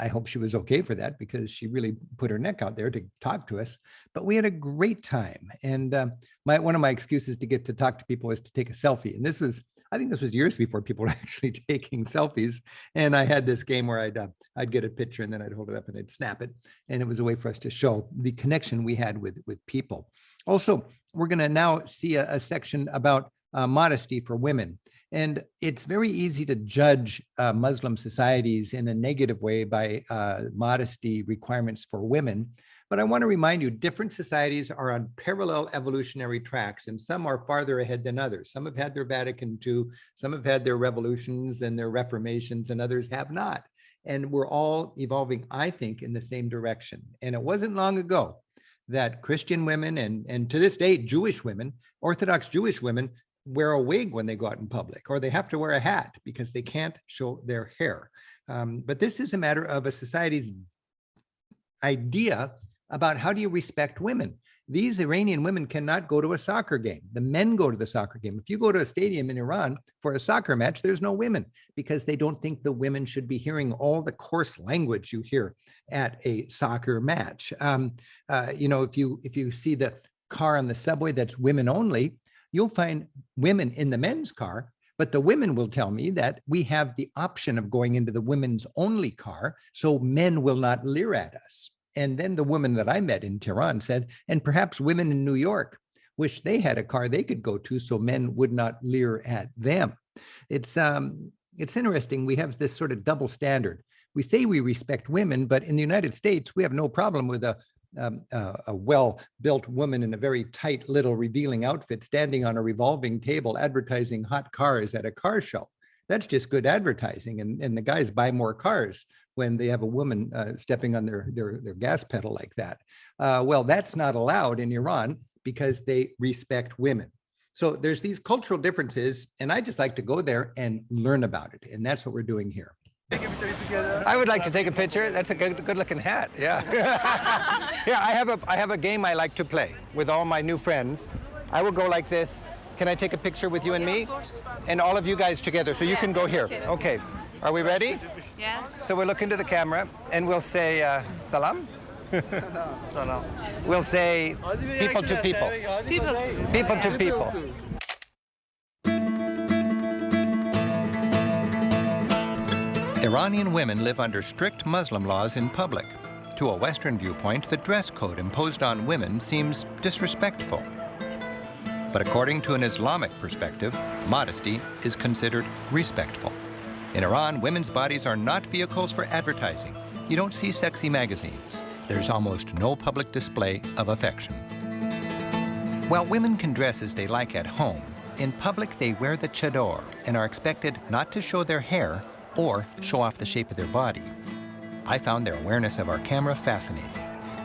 I hope she was okay for that, because she really put her neck out there to talk to us. But we had a great time, and one of my excuses to get to talk to people was to take a selfie. And I think this was years before people were actually taking selfies. And I had this game where I'd get a picture and then I'd hold it up and I'd snap it. And it was a way for us to show the connection we had with people. Also, we're going to now see a section about modesty for women. And it's very easy to judge Muslim societies in a negative way by modesty requirements for women. But I want to remind you, different societies are on parallel evolutionary tracks, and some are farther ahead than others. Some have had their Vatican II, some have had their revolutions and their reformations, and others have not. And we're all evolving, I think, in the same direction. And it wasn't long ago that Christian women and to this day, Jewish women, Orthodox Jewish women, wear a wig when they go out in public, or they have to wear a hat because they can't show their hair. But this is a matter of a society's idea about how do you respect women. These Iranian women cannot go to a soccer game. The men go to the soccer game. If you go to a stadium in Iran for a soccer match, there's no women, because they don't think the women should be hearing all the coarse language you hear at a soccer match. If you see the car on the subway that's women only, you'll find women in the men's car, but the women will tell me that we have the option of going into the women's only car, so men will not leer at us. And then the woman that I met in Tehran said, and perhaps women in New York wish they had a car they could go to so men would not leer at them. It's interesting. We have this sort of double standard. We say we respect women, but in the United States, we have no problem with a a well-built woman in a very tight little revealing outfit standing on a revolving table advertising hot cars at a car show. That's just good advertising. And the guys buy more cars when they have a woman stepping on their gas pedal like that. Well, that's not allowed in Iran because they respect women. So there's these cultural differences, and I just like to go there and learn about it. And that's what we're doing here. I would like to take a picture. That's a good-looking hat. Yeah. Yeah. I have a game I like to play with all my new friends. I will go like this. Can I take a picture with you and me? Of course. And all of you guys together. So you can go here. Okay. Are we ready? Yes. So we'll look into the camera and we'll say salam. Salam. We'll say people to people. People too. People to people. Iranian women live under strict Muslim laws in public. To a Western viewpoint, the dress code imposed on women seems disrespectful. But according to an Islamic perspective, modesty is considered respectful. In Iran, women's bodies are not vehicles for advertising. You don't see sexy magazines. There's almost no public display of affection. While women can dress as they like at home, in public they wear the chador and are expected not to show their hair or show off the shape of their body. I found their awareness of our camera fascinating.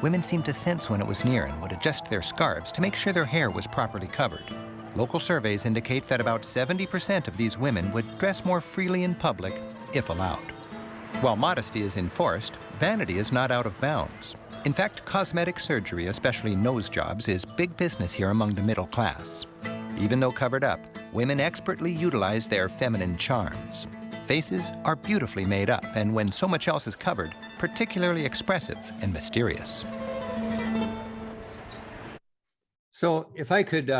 Women seemed to sense when it was near and would adjust their scarves to make sure their hair was properly covered. Local surveys indicate that about 70% of these women would dress more freely in public if allowed. While modesty is enforced, vanity is not out of bounds. In fact, cosmetic surgery, especially nose jobs, is big business here among the middle class. Even though covered up, women expertly utilize their feminine charms. Faces are beautifully made up, and when so much else is covered, particularly expressive and mysterious. So if I could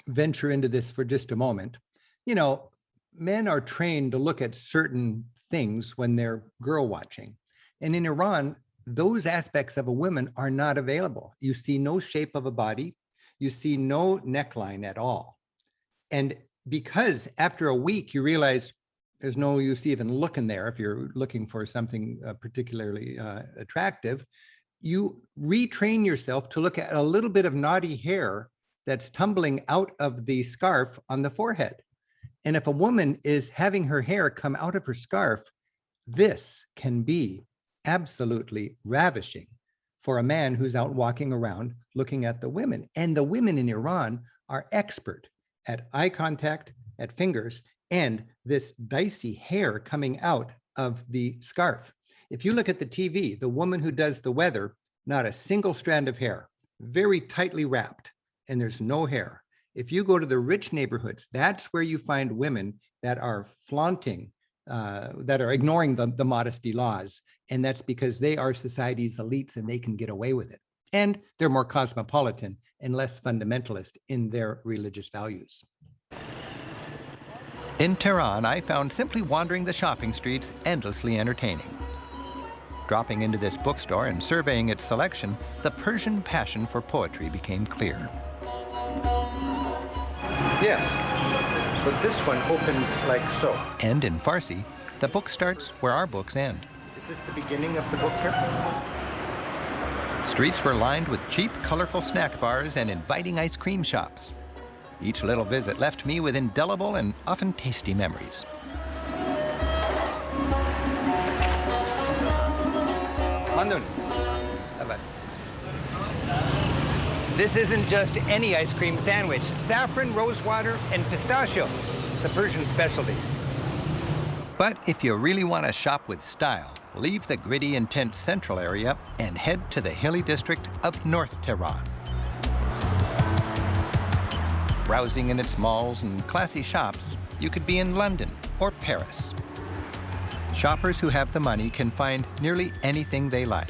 venture into this for just a moment, you know, men are trained to look at certain things when they're girl watching. And in Iran, those aspects of a woman are not available. You see no shape of a body. You see no neckline at all. And because after a week, you realize there's no use even looking there if you're looking for something particularly attractive, you retrain yourself to look at a little bit of naughty hair that's tumbling out of the scarf on the forehead. And if a woman is having her hair come out of her scarf, this can be absolutely ravishing for a man who's out walking around looking at the women. And the women in Iran are expert at eye contact, at fingers, and this dicey hair coming out of the scarf. If you look at the TV, the woman who does the weather, not a single strand of hair, very tightly wrapped, and there's no hair. If you go to the rich neighborhoods, that's where you find women that are flaunting, that are ignoring the modesty laws. And that's because they are society's elites and they can get away with it. And they're more cosmopolitan and less fundamentalist in their religious values. In Tehran, I found simply wandering the shopping streets endlessly entertaining. Dropping into this bookstore and surveying its selection, the Persian passion for poetry became clear. Yes. So this one opens like so. And in Farsi, the book starts where our books end. Is this the beginning of the book here? Streets were lined with cheap, colorful snack bars and inviting ice cream shops. Each little visit left me with indelible and often tasty memories. Mandun. This isn't just any ice cream sandwich. Saffron, rosewater, and pistachios. It's a Persian specialty. But if you really want to shop with style, leave the gritty, intense central area and head to the hilly district of North Tehran. Browsing in its malls and classy shops, you could be in London or Paris. Shoppers who have the money can find nearly anything they like.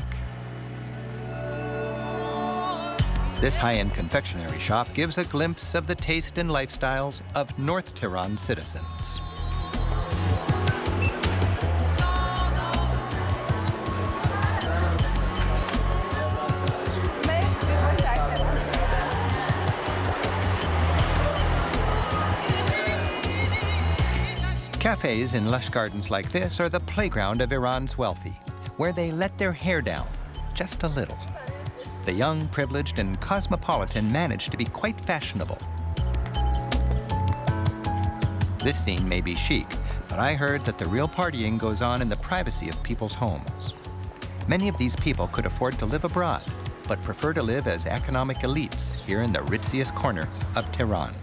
This high-end confectionery shop gives a glimpse of the taste and lifestyles of North Tehran citizens. Cafes in lush gardens like this are the playground of Iran's wealthy, where they let their hair down just a little. the young, privileged, and cosmopolitan manage to be quite fashionable. This scene may be chic, but I heard that the real partying goes on in the privacy of people's homes. Many of these people could afford to live abroad, but prefer to live as economic elites here in the ritziest corner of Tehran.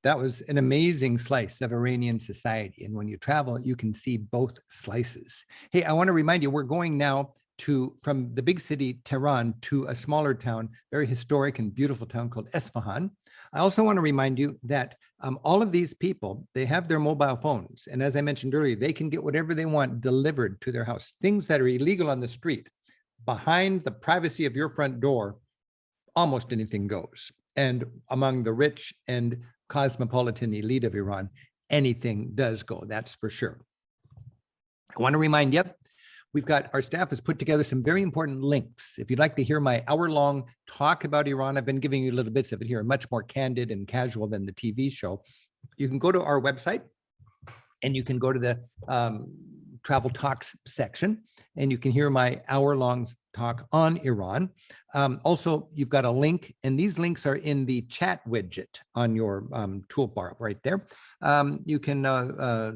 That was an amazing slice of Iranian society. And when you travel, you can see both slices. Hey, I want to remind you, we're going now from the big city, Tehran, to a smaller town, very historic and beautiful town called Esfahan. I also want to remind you that all of these people, they have their mobile phones. And as I mentioned earlier, they can get whatever they want delivered to their house. Things that are illegal on the street, behind the privacy of your front door, almost anything goes. And among the rich and cosmopolitan elite of Iran, anything does go, that's for sure. I want to remind you, our staff has put together some very important links. If you'd like to hear my hour-long talk about Iran, I've been giving you little bits of it here, much more candid and casual than the TV show. You can go to our website and you can go to the travel talks section and you can hear my hour-long talk on Iran. Also, you've got a link, and these links are in the chat widget on your toolbar right there. You can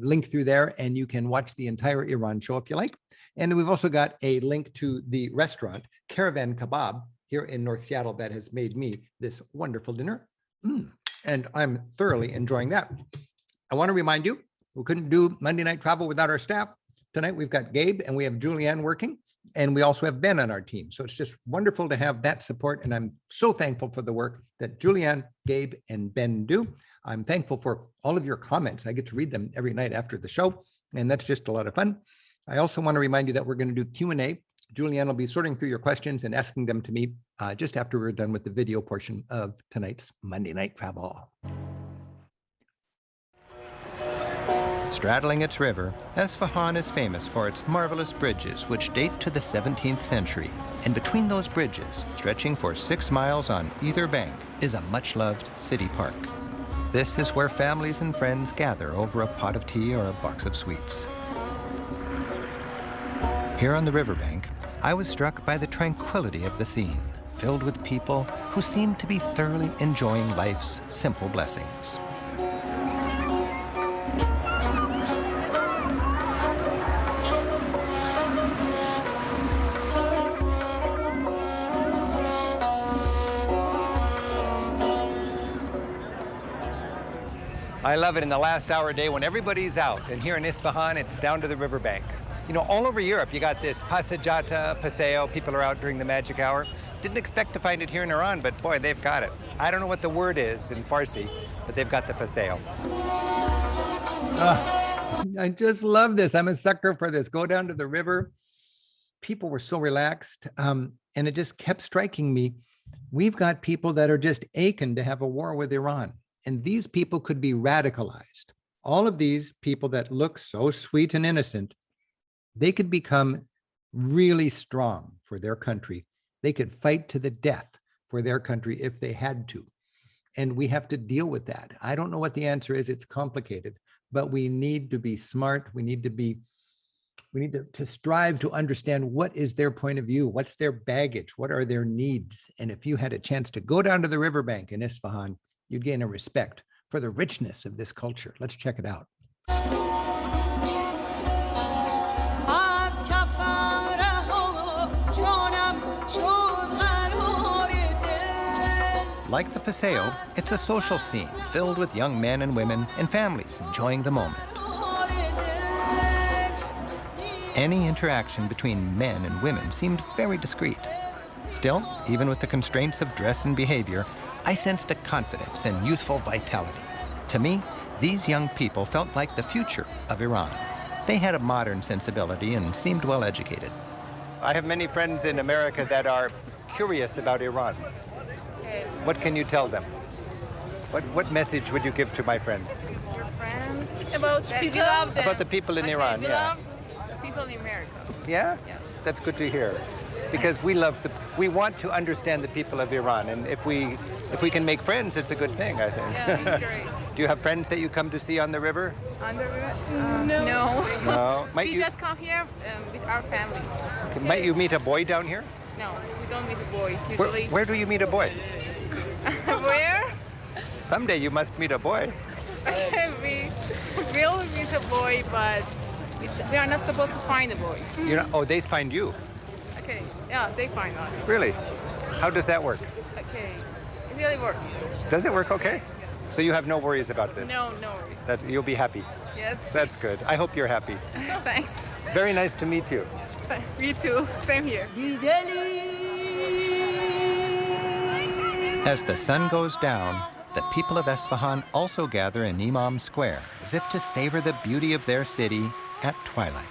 link through there and you can watch the entire Iran show if you like. And we've also got a link to the restaurant, Caravan Kebab, here in North Seattle that has made me this wonderful dinner. And I'm thoroughly enjoying that. I want to remind you, we couldn't do Monday Night Travel without our staff. Tonight, we've got Gabe and we have Julianne working, and we also have Ben on our team. So it's just wonderful to have that support. And I'm so thankful for the work that Julianne, Gabe, and Ben do. I'm thankful for all of your comments. I get to read them every night after the show, and that's just a lot of fun. I also want to remind you that we're going to do Q&A. Julianne will be sorting through your questions and asking them to me just after we're done with the video portion of tonight's Monday Night Travel. Straddling its river, Esfahan is famous for its marvelous bridges, which date to the 17th century. And between those bridges, stretching for 6 miles on either bank, is a much-loved city park. This is where families and friends gather over a pot of tea or a box of sweets. Here on the riverbank, I was struck by the tranquility of the scene, filled with people who seemed to be thoroughly enjoying life's simple blessings. I love it in the last hour day when everybody's out. And here in Esfahan, it's down to the riverbank. You know, all over Europe, you got this passeggiata, paseo. People are out during the magic hour. Didn't expect to find it here in Iran, but boy, they've got it. I don't know what the word is in Farsi, but they've got the paseo. I just love this. I'm a sucker for this. Go down to the river. People were so relaxed. And it just kept striking me. We've got people that are just aching to have a war with Iran. And these people could be radicalized. All of these people that look so sweet and innocent, they could become really strong for their country. They could fight to the death for their country if they had to. And we have to deal with that. I don't know what the answer is. It's complicated, but we need to be smart. We need to strive to understand what is their point of view, what's their baggage, what are their needs. And if you had a chance to go down to the riverbank in Esfahan, you'd gain a respect for the richness of this culture. Let's check it out. Like the paseo, it's a social scene filled with young men and women and families enjoying the moment. Any interaction between men and women seemed very discreet. Still, even with the constraints of dress and behavior, I sensed a confidence and youthful vitality. To me, these young people felt like the future of Iran. They had a modern sensibility and seemed well educated. I have many friends in America that are curious about Iran. Okay. What can you tell them? What message would you give to my friends? Your friends? About people? About the people in Iran, yeah. The people in America. Yeah? Yeah. That's good to hear. Because we want to understand the people of Iran, and if we can make friends, it's a good thing, I think. Yeah, it's great. Do you have friends that you come to see on the river? On the river? No. No. We just come here with our families. Might you meet a boy down here? No, we don't meet a boy usually. Where do you meet a boy? Where? Someday you must meet a boy. Okay, we will meet a boy, but we are not supposed to find a boy. Oh, they find you. Okay, yeah, they find us. Really? How does that work? Okay, it really works. Does it work okay? Yes. So you have no worries about this? No worries. You'll be happy? Yes. That's good. I hope you're happy. Thanks. Very nice to meet you. You too. Same here. As the sun goes down, the people of Esfahan also gather in Imam Square as if to savor the beauty of their city at twilight.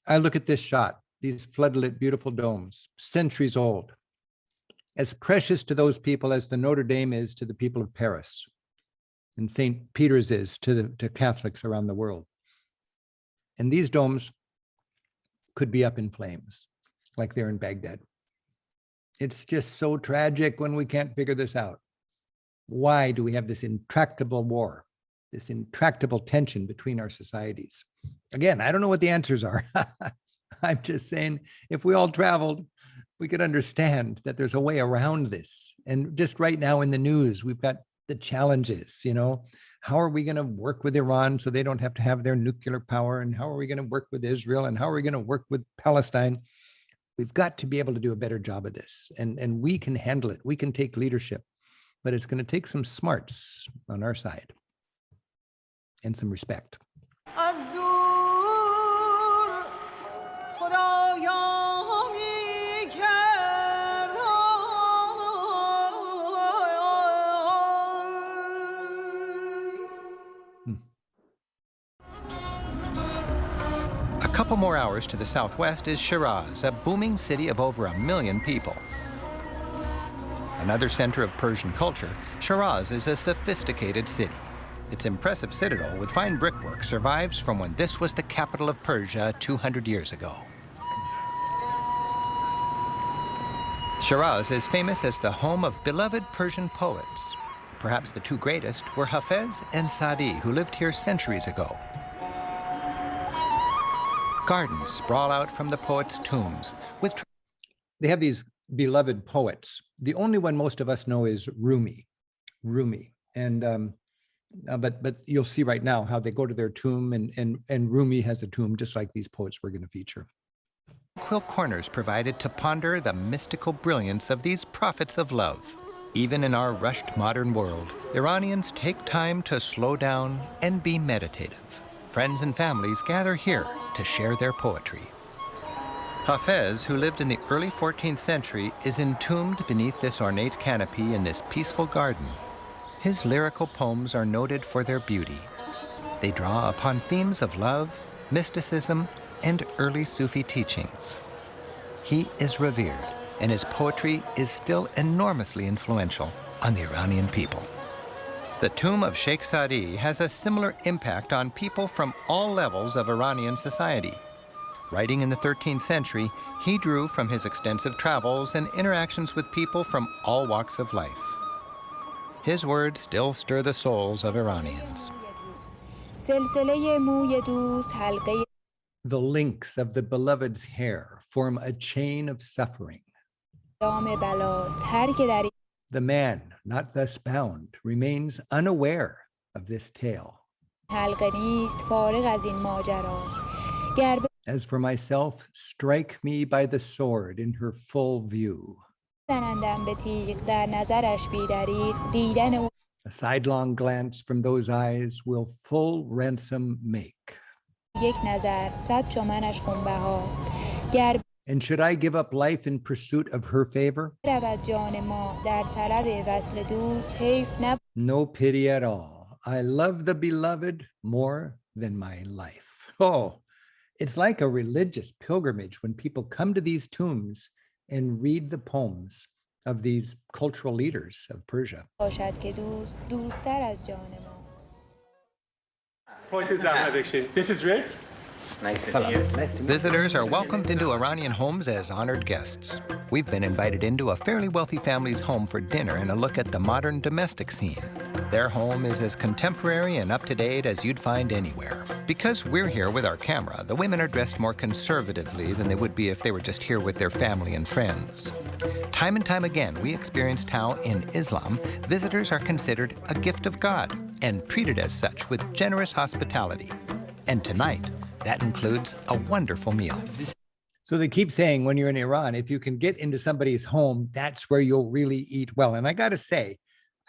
I look at this shot, these floodlit, beautiful domes, centuries old, as precious to those people as the Notre Dame is to the people of Paris, and St. Peter's is to Catholics around the world. And these domes could be up in flames, like they're in Baghdad. It's just so tragic when we can't figure this out. Why do we have this intractable war, this intractable tension between our societies? Again, I don't know what the answers are. I'm just saying, if we all traveled, we could understand that there's a way around this. And just right now in the news, we've got the challenges, how are we going to work with Iran so they don't have to have their nuclear power? And how are we going to work with Israel? And how are we going to work with Palestine? We've got to be able to do a better job of this. And we can handle it. We can take leadership, but it's going to take some smarts on our side and some respect. A couple more hours to the southwest is Shiraz, a booming city of over 1 million people. Another center of Persian culture, Shiraz is a sophisticated city. Its impressive citadel with fine brickwork survives from when this was the capital of Persia 200 years ago. Shiraz is famous as the home of beloved Persian poets. Perhaps the two greatest were Hafez and Sadi, who lived here centuries ago. Gardens sprawl out from the poets' tombs. They have these beloved poets. The only one most of us know is Rumi. And but you'll see right now how they go to their tomb, and Rumi has a tomb just like these poets we're going to feature. Tranquil corners provided to ponder the mystical brilliance of these prophets of love. Even in our rushed modern world, Iranians take time to slow down and be meditative. Friends and families gather here to share their poetry. Hafez, who lived in the early 14th century, is entombed beneath this ornate canopy in this peaceful garden. His lyrical poems are noted for their beauty. They draw upon themes of love, mysticism, and early Sufi teachings. He is revered, and his poetry is still enormously influential on the Iranian people. The tomb of Sheikh Sadi has a similar impact on people from all levels of Iranian society. Writing in the 13th century, he drew from his extensive travels and interactions with people from all walks of life. His words still stir the souls of Iranians. The links of the beloved's hair form a chain of suffering. The man, not thus bound, remains unaware of this tale. As for myself, strike me by the sword in her full view. A sidelong glance from those eyes will full ransom make. And should I give up life in pursuit of her favor? No pity at all. I love the beloved more than my life. Oh, it's like a religious pilgrimage when people come to these tombs and read the poems of these cultural leaders of Persia. This is Rick. Nice to meet you. Visitors are welcomed into Iranian homes as honored guests. We've been invited into a fairly wealthy family's home for dinner and a look at the modern domestic scene. Their home is as contemporary and up-to-date as you'd find anywhere. Because we're here with our camera, the women are dressed more conservatively than they would be if they were just here with their family and friends. Time and time again, we experienced how, in Islam, visitors are considered a gift of God and treated as such with generous hospitality. And tonight, that includes a wonderful meal. So they keep saying when you're in Iran, if you can get into somebody's home, that's where you'll really eat well. And I got to say,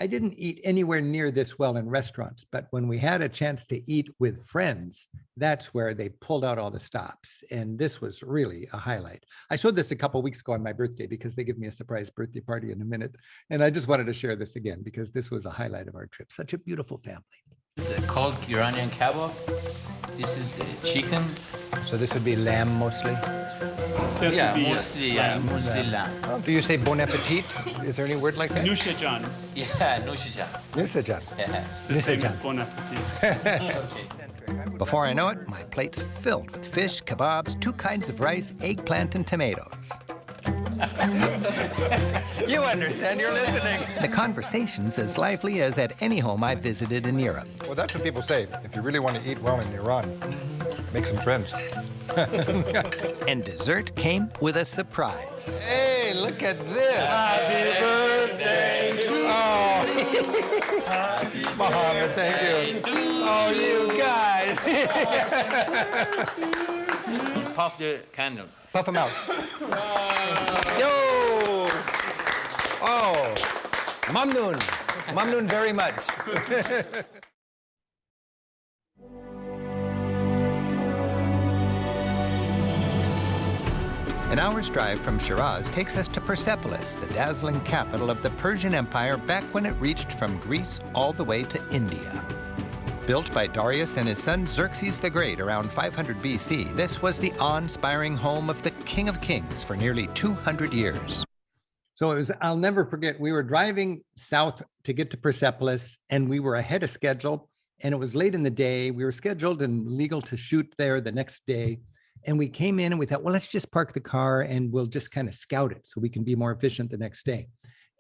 I didn't eat anywhere near this well in restaurants, but when we had a chance to eat with friends, that's where they pulled out all the stops. And this was really a highlight. I showed this a couple of weeks ago on my birthday because they give me a surprise birthday party in a minute. And I just wanted to share this again because this was a highlight of our trip. Such a beautiful family. It's called Iranian kebab. This is the chicken. So this would be lamb mostly? Yeah, mostly lamb. Oh, do you say bon appetit? Is there any word like that? Nushajan. Yeah, nushajan. Nushajan. Yeah. The same as bon appetit. Before I know it, my plate's filled with fish, kebabs, 2 kinds of rice, eggplant, and tomatoes. You understand, you're listening. The conversation's as lively as at any home I've visited in Europe. Well, that's what people say. If you really want to eat well in Iran, make some friends. And dessert came with a surprise. Hey, look at this. Happy birthday to you. Oh, Mohammed, thank you. Oh, you guys. Puff the candles. Puff them out. Yo! Oh, Mamnoon. Mamnoon very much. An hour's drive from Shiraz takes us to Persepolis, the dazzling capital of the Persian Empire back when it reached from Greece all the way to India. Built by Darius and his son Xerxes the Great around 500 BC, this was the awe-inspiring home of the King of Kings for nearly 200 years. So it was, I'll never forget, we were driving south to get to Persepolis and we were ahead of schedule and it was late in the day. We were scheduled and legal to shoot there the next day. And we came in and we thought, well, let's just park the car and we'll just kind of scout it so we can be more efficient the next day.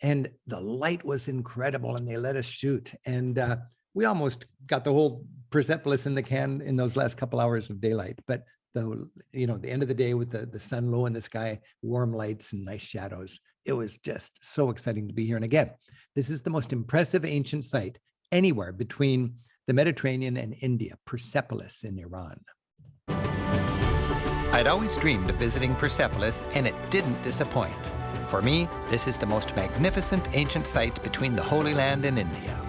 And the light was incredible and they let us shoot. And we almost got the whole Persepolis in the can in those last couple hours of daylight. But the end of the day with the sun low in the sky, warm lights and nice shadows, it was just so exciting to be here. And again, this is the most impressive ancient site anywhere between the Mediterranean and India, Persepolis in Iran. I'd always dreamed of visiting Persepolis, and it didn't disappoint. For me, this is the most magnificent ancient site between the Holy Land and India.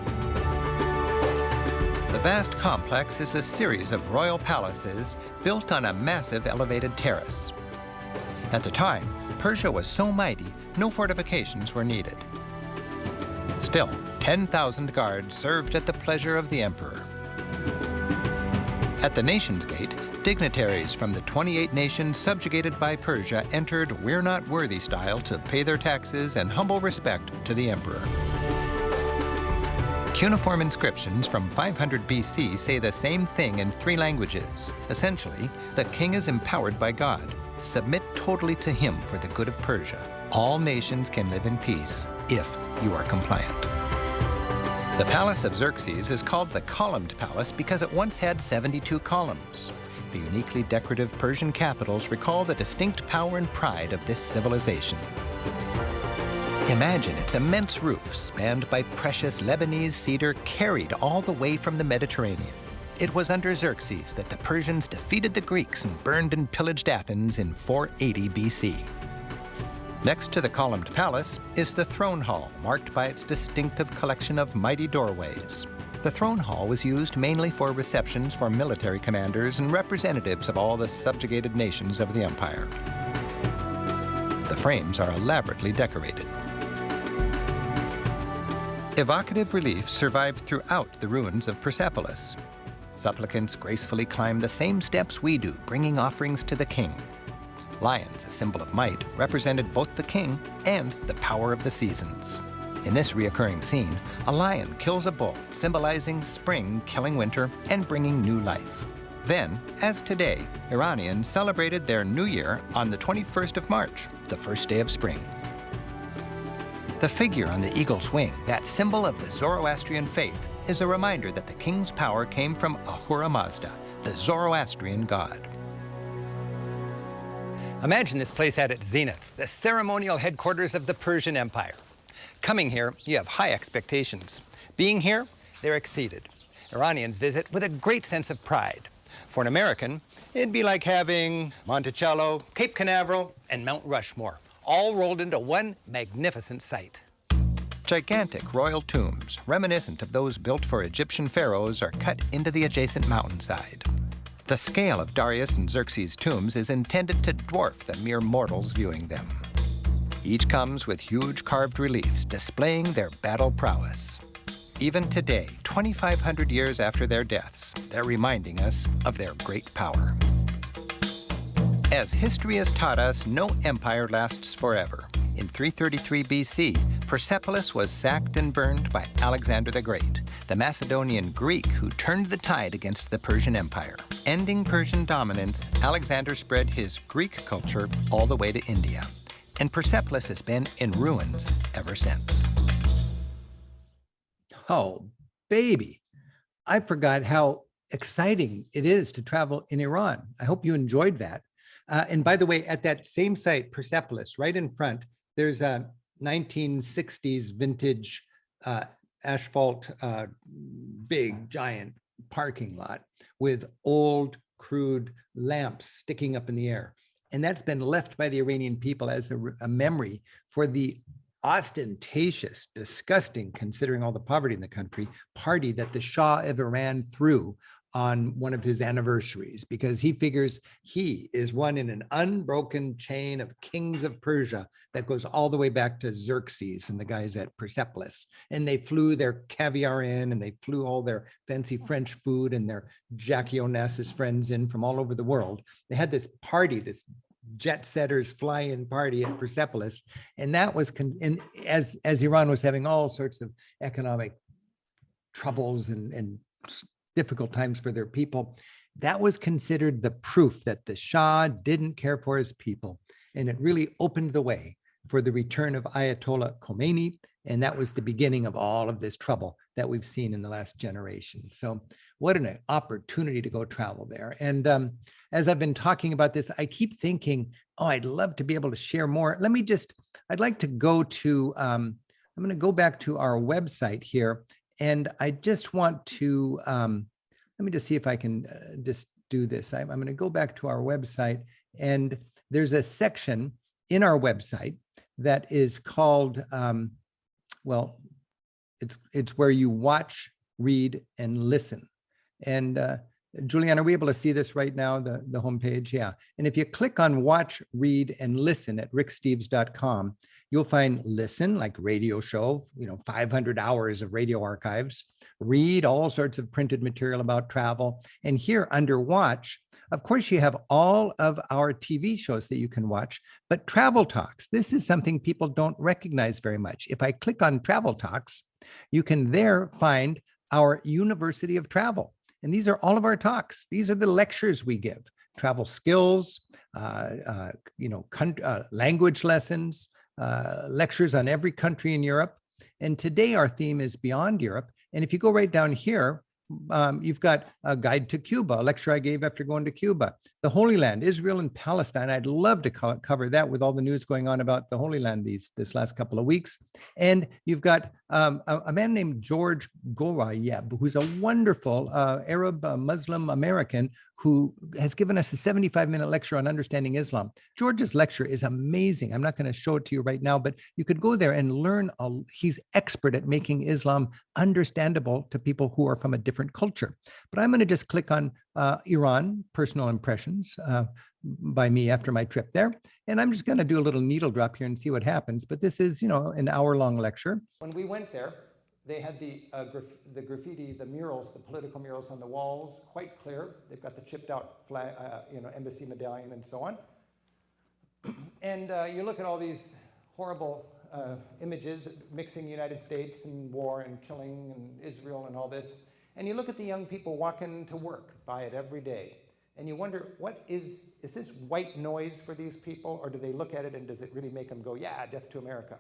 The vast complex is a series of royal palaces built on a massive elevated terrace. At the time, Persia was so mighty, no fortifications were needed. Still, 10,000 guards served at the pleasure of the emperor. At the Nations Gate, dignitaries from the 28 nations subjugated by Persia entered "we're not worthy" style to pay their taxes and humble respect to the emperor. Cuneiform inscriptions from 500 BC say the same thing in 3 languages. Essentially, the king is empowered by God. Submit totally to him for the good of Persia. All nations can live in peace if you are compliant. The palace of Xerxes is called the Columned Palace because it once had 72 columns. The uniquely decorative Persian capitals recall the distinct power and pride of this civilization. Imagine its immense roof, spanned by precious Lebanese cedar, carried all the way from the Mediterranean. It was under Xerxes that the Persians defeated the Greeks and burned and pillaged Athens in 480 BC. Next to the columned palace is the throne hall, marked by its distinctive collection of mighty doorways. The throne hall was used mainly for receptions for military commanders and representatives of all the subjugated nations of the empire. The frames are elaborately decorated. Evocative reliefs survive throughout the ruins of Persepolis. Supplicants gracefully climb the same steps we do, bringing offerings to the king. Lions, a symbol of might, represented both the king and the power of the seasons. In this reoccurring scene, a lion kills a bull, symbolizing spring killing winter and bringing new life. Then, as today, Iranians celebrated their New Year on the 21st of March, the first day of spring. The figure on the eagle's wing, that symbol of the Zoroastrian faith, is a reminder that the king's power came from Ahura Mazda, the Zoroastrian god. Imagine this place at its zenith, the ceremonial headquarters of the Persian Empire. Coming here, you have high expectations. Being here, they're exceeded. Iranians visit with a great sense of pride. For an American, it'd be like having Monticello, Cape Canaveral, and Mount Rushmore, all rolled into one magnificent sight. Gigantic royal tombs, reminiscent of those built for Egyptian pharaohs, are cut into the adjacent mountainside. The scale of Darius and Xerxes' tombs is intended to dwarf the mere mortals viewing them. Each comes with huge carved reliefs displaying their battle prowess. Even today, 2,500 years after their deaths, they're reminding us of their great power. As history has taught us, no empire lasts forever. In 333 BC, Persepolis was sacked and burned by Alexander the Great, the Macedonian Greek who turned the tide against the Persian Empire. Ending Persian dominance, Alexander spread his Greek culture all the way to India. And Persepolis has been in ruins ever since. Oh, baby. I forgot how exciting it is to travel in Iran. I hope you enjoyed that. And by the way, at that same site, Persepolis, right in front, there's a 1960s vintage asphalt, big, giant parking lot with old, crude lamps sticking up in the air. And that's been left by the Iranian people as a memory for the ostentatious, disgusting, considering all the poverty in the country, party that the Shah of Iran threw on one of his anniversaries, because he figures he is one in an unbroken chain of kings of Persia that goes all the way back to Xerxes and the guys at Persepolis. And they flew their caviar in, and they flew all their fancy French food and their Jackie Onassis friends in from all over the world. They had this party, this jet setters fly-in party at Persepolis. And that was, as Iran was having all sorts of economic troubles and difficult times for their people, that was considered the proof that the Shah didn't care for his people. And it really opened the way for the return of Ayatollah Khomeini. And that was the beginning of all of this trouble that we've seen in the last generation. So what an opportunity to go travel there. And as I've been talking about this, I keep thinking, oh, I'd love to be able to share more. I'd like to go to, I'm going to go back to our website here. And I just want to, let me just see if I can just do this. I'm going to go back to our website, and there's a section in our website that is called, well, it's where you watch, read, and listen. And Julianne, are we able to see this right now, the homepage? Yeah. And if you click on watch, read, and listen at ricksteves.com, you'll find listen, like radio show, 500 hours of radio archives, read all sorts of printed material about travel. And here under watch, of course, you have all of our TV shows that you can watch, but Travel Talks, this is something people don't recognize very much. If I click on Travel Talks, you can there find our University of Travel. And these are all of our talks. These are the lectures we give: travel skills, language lessons, lectures on every country in Europe. And today our theme is Beyond Europe. And if you go right down here, you've got a guide to Cuba, a lecture I gave after going to Cuba. The Holy Land, Israel and Palestine. I'd love to cover that with all the news going on about the Holy Land this last couple of weeks. And you've got a man named George Gorayeb, who's a wonderful Arab Muslim American who has given us a 75-minute lecture on understanding Islam. George's lecture is amazing. I'm not going to show it to you right now, but you could go there and learn. He's expert at making Islam understandable to people who are from a different culture. But I'm going to just click on Iran, personal impressions by me after my trip there. And I'm just going to do a little needle drop here and see what happens. But this is, an hour-long lecture. When we went there, they had the graffiti, the murals, the political murals on the walls, quite clear. They've got the chipped out flag, embassy medallion and so on. And you look at all these horrible images mixing the United States and war and killing and Israel and all this, and you look at the young people walking to work by it every day, and you wonder, what is this white noise for these people, or do they look at it and does it really make them go, yeah, death to America?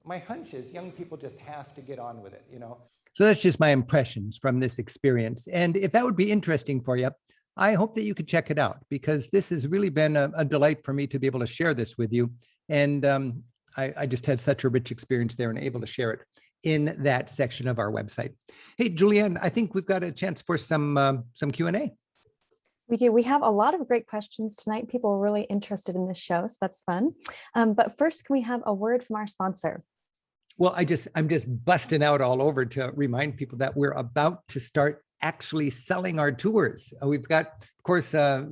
My hunch is young people just have to get on with it, you know? So that's just my impressions from this experience. And if that would be interesting for you, I hope that you could check it out, because this has really been a delight for me to be able to share this with you. And I just had such a rich experience there and able to share it in that section of our website. Hey, Julianne, I think we've got a chance for some Q&A. We do. We have a lot of great questions tonight. People are really interested in this show, so that's fun. But first, can we have a word from our sponsor? Well, I'm just busting out all over to remind people that we're about to start actually selling our tours. We've got, of course, a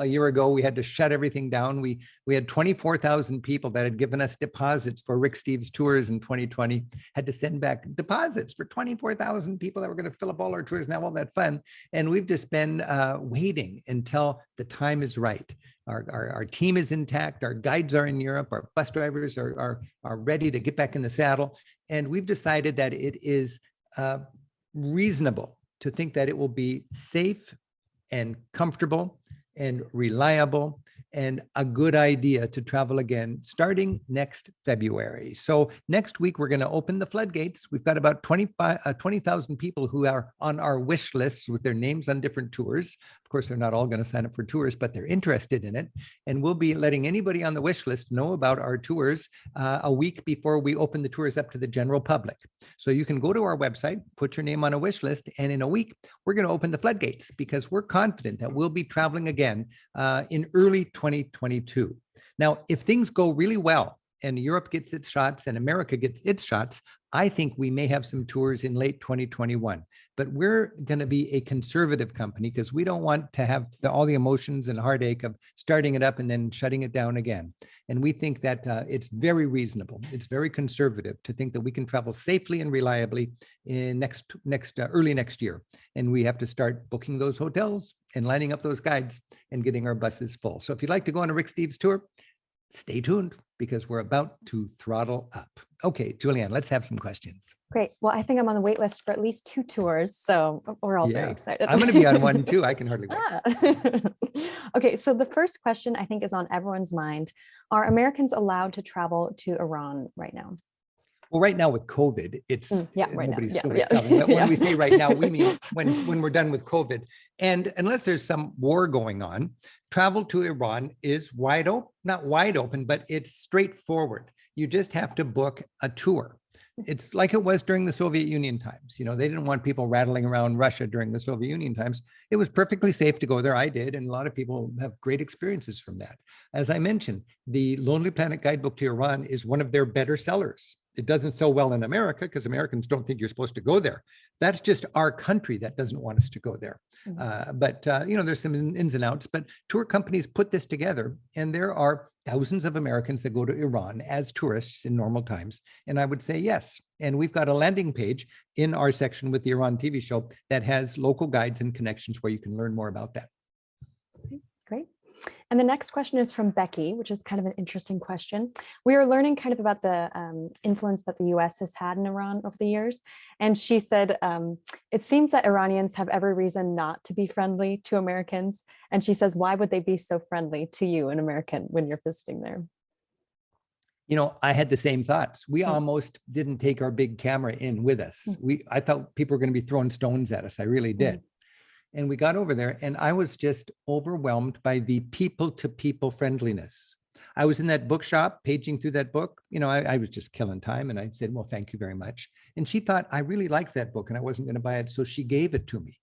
year ago, we had to shut everything down. We had 24,000 people that had given us deposits for Rick Steves tours in 2020, had to send back deposits for 24,000 people that were going to fill up all our tours and have all that fun. And we've just been waiting until the time is right. Our team is intact. Our guides are in Europe. Our bus drivers are ready to get back in the saddle. And we've decided that it is reasonable to think that it will be safe and comfortable and reliable and a good idea to travel again starting next February. So next week, we're going to open the floodgates. We've got about 20,000 people who are on our wish lists with their names on different tours. Of course, they're not all going to sign up for tours, but they're interested in it. And we'll be letting anybody on the wish list know about our tours a week before we open the tours up to the general public. So you can go to our website, put your name on a wish list, and in a week, we're going to open the floodgates, because we're confident that we'll be traveling again in early 2022. Now, if things go really well and Europe gets its shots and America gets its shots, I think we may have some tours in late 2021. But we're going to be a conservative company, because we don't want to have all the emotions and heartache of starting it up and then shutting it down again. And we think that it's very reasonable, it's very conservative to think that we can travel safely and reliably in early next year. And we have to start booking those hotels and lining up those guides and getting our buses full. So if you'd like to go on a Rick Steves tour, stay tuned, because we're about to throttle up. Okay, Julianne, let's have some questions. Great. Well, I think I'm on the wait list for at least 2 tours, so we're all very excited. I'm going to be on one too. I can hardly wait. Okay, so the first question I think is on everyone's mind. Are Americans allowed to travel to Iran right now? Well, right now with COVID, it's right nobody's now. traveling. But when we say right now, we mean when we're done with COVID. And unless there's some war going on, travel to Iran is wide open, not wide open, but it's straightforward. You just have to book a tour. It's like it was during the Soviet Union times. You know, they didn't want people rattling around Russia during the Soviet Union times. It was perfectly safe to go there. I did. And a lot of people have great experiences from that. As I mentioned, the Lonely Planet Guidebook to Iran is one of their better sellers. It doesn't sell well in America because Americans don't think you're supposed to go there. That's just our country that doesn't want us to go there. But there's some ins and outs, but tour companies put this together, and there are thousands of Americans that go to Iran as tourists in normal times. And I would say yes. And we've got a landing page in our section with the Iran TV show that has local guides and connections where you can learn more about that. Okay, great. And the next question is from Becky, which is kind of an interesting question. We are learning kind of about the influence that the US has had in Iran over the years. And she said, it seems that Iranians have every reason not to be friendly to Americans. And she says, why would they be so friendly to you, an American, when you're visiting there? You know, I had the same thoughts. We almost didn't take our big camera in with us. I thought people were going to be throwing stones at us. I really did. And we got over there, and I was just overwhelmed by the people-to-people friendliness. I was in that bookshop, paging through that book. You know, I was just killing time, and I said, well, thank you very much. And she thought I really liked that book, and I wasn't going to buy it, so she gave it to me.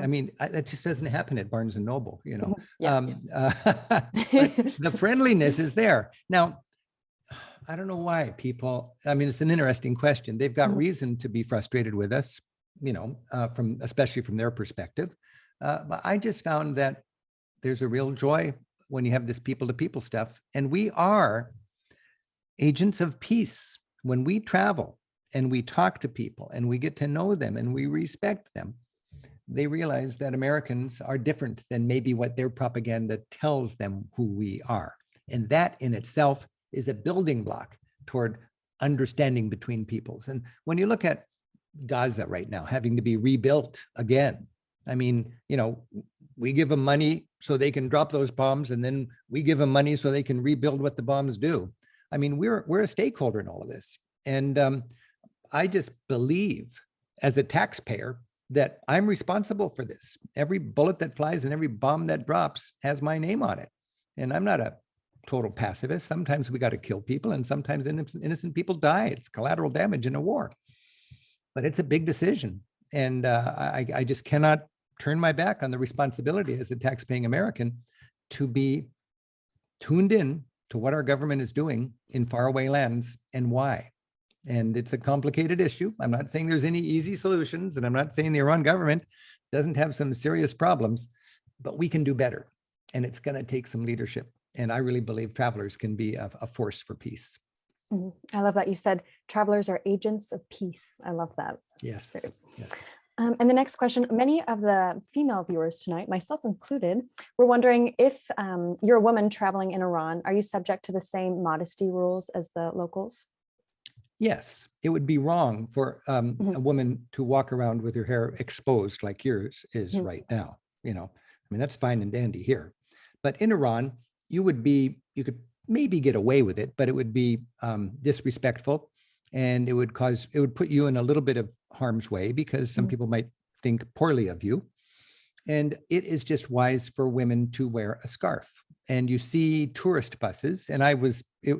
I mean, that just doesn't happen at Barnes and Noble, you know. The friendliness is there. Now, I don't know why people, I mean, it's an interesting question. They've got reason to be frustrated with us, you know, especially from their perspective. But I just found that there's a real joy when you have this people-to-people stuff. And we are agents of peace. When we travel and we talk to people and we get to know them and we respect them, they realize that Americans are different than maybe what their propaganda tells them who we are. And that in itself is a building block toward understanding between peoples. And when you look at Gaza right now, having to be rebuilt again, I mean, you know, we give them money so they can drop those bombs, and then we give them money so they can rebuild what the bombs do. I mean, we're a stakeholder in all of this. And I just believe as a taxpayer that I'm responsible for this. Every bullet that flies and every bomb that drops has my name on it. And I'm not a total pacifist. Sometimes we got to kill people, and sometimes innocent people die. It's collateral damage in a war. But it's a big decision. And I just cannot turn my back on the responsibility as a taxpaying American to be tuned in to what our government is doing in faraway lands and why. And it's a complicated issue. I'm not saying there's any easy solutions, and I'm not saying the Iran government doesn't have some serious problems, but we can do better. And it's going to take some leadership. And I really believe travelers can be a force for peace. I love that you said travelers are agents of peace. I love that. Yes. Yes. And the next question, many of the female viewers tonight, myself included, were wondering if you're a woman traveling in Iran, are you subject to the same modesty rules as the locals? Yes, it would be wrong for a woman to walk around with her hair exposed like yours is right now. You know, I mean, that's fine and dandy here. But in Iran, you could maybe get away with it, but it would be disrespectful, and it would put you in a little bit of harm's way because some people might think poorly of you. And it is just wise for women to wear a scarf. And you see tourist buses, and it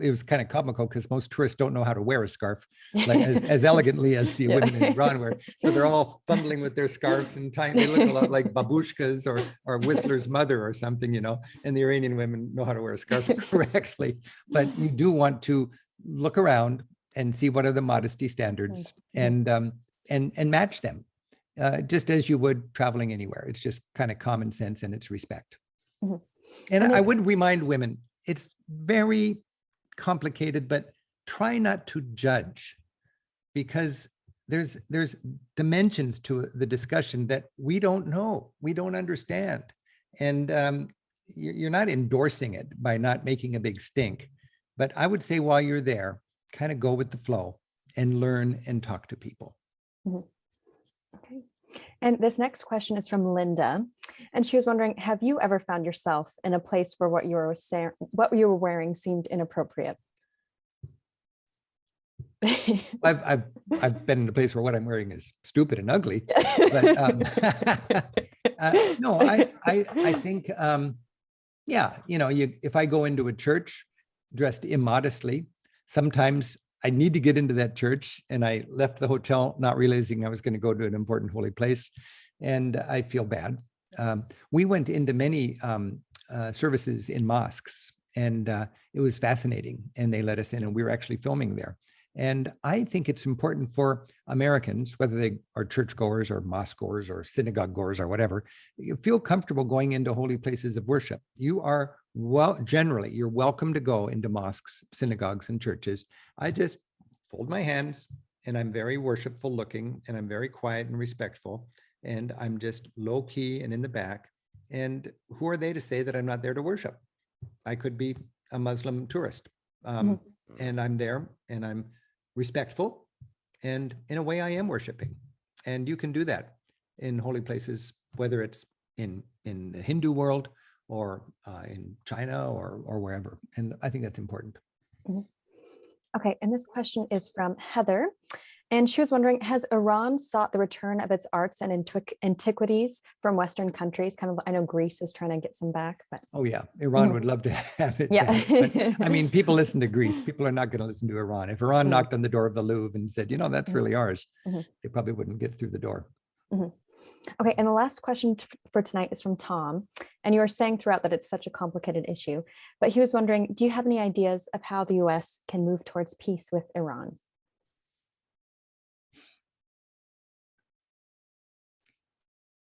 was kind of comical because most tourists don't know how to wear a scarf like as elegantly as the women in Iran wear. So they're all fumbling with their scarves and tying. They look a lot like babushkas or Whistler's mother or something, you know. And the Iranian women know how to wear a scarf correctly. But you do want to look around and see what are the modesty standards and match them, just as you would traveling anywhere. It's just kind of common sense, and it's respect. And I would remind women, it's very complicated, but try not to judge, because there's dimensions to the discussion that we don't know, we don't understand. And you're not endorsing it by not making a big stink. But I would say while you're there, kind of go with the flow and learn and talk to people. Okay. And this next question is from Linda. And she was wondering, have you ever found yourself in a place where what you were wearing seemed inappropriate? I've been in a place where what I'm wearing is stupid and ugly. But no, I think, yeah, you know, if I go into a church dressed immodestly, sometimes I need to get into that church, and I left the hotel not realizing I was going to go to an important holy place, and I feel bad. We went into many services in mosques, and it was fascinating, and they let us in, and we were actually filming there. And I think it's important for Americans, whether they are churchgoers or mosque goers or synagogue goers or whatever, you feel comfortable going into holy places of worship. You are generally, you're welcome to go into mosques, synagogues, and churches. I just fold my hands, and I'm very worshipful looking, and I'm very quiet and respectful, and I'm just low key and in the back. And who are they to say that I'm not there to worship? I could be a Muslim tourist, and I'm there, and I'm respectful, and in a way I am worshiping. And you can do that in holy places, whether it's in the Hindu world or in China or wherever. And I think that's important. Okay, and this question is from Heather. And she was wondering, has Iran sought the return of its arts and antiquities from Western countries? Kind of, I know Greece is trying to get some back, but. Oh yeah, Iran would love to have it. Yeah. But, I mean, people listen to Greece. People are not going to listen to Iran. If Iran knocked on the door of the Louvre and said, you know, that's really ours, they probably wouldn't get through the door. Okay, and the last question for tonight is from Tom. And you were saying throughout that it's such a complicated issue, but he was wondering, do you have any ideas of how the US can move towards peace with Iran?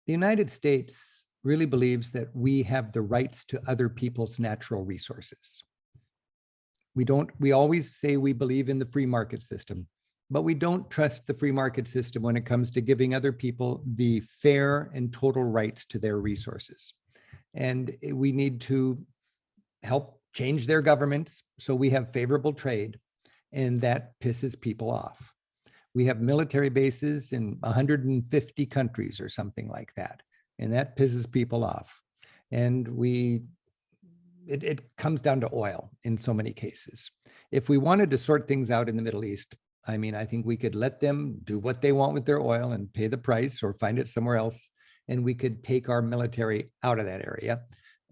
The United States really believes that we have the rights to other people's natural resources. We always say we believe in the free market system, but we don't trust the free market system when it comes to giving other people the fair and total rights to their resources. And we need to help change their governments so we have favorable trade. and that pisses people off. We have military bases in 150 countries or something like that, and that pisses people off. And it comes down to oil in so many cases. If we wanted to sort things out in the Middle East, I mean, I think we could let them do what they want with their oil and pay the price or find it somewhere else, and we could take our military out of that area.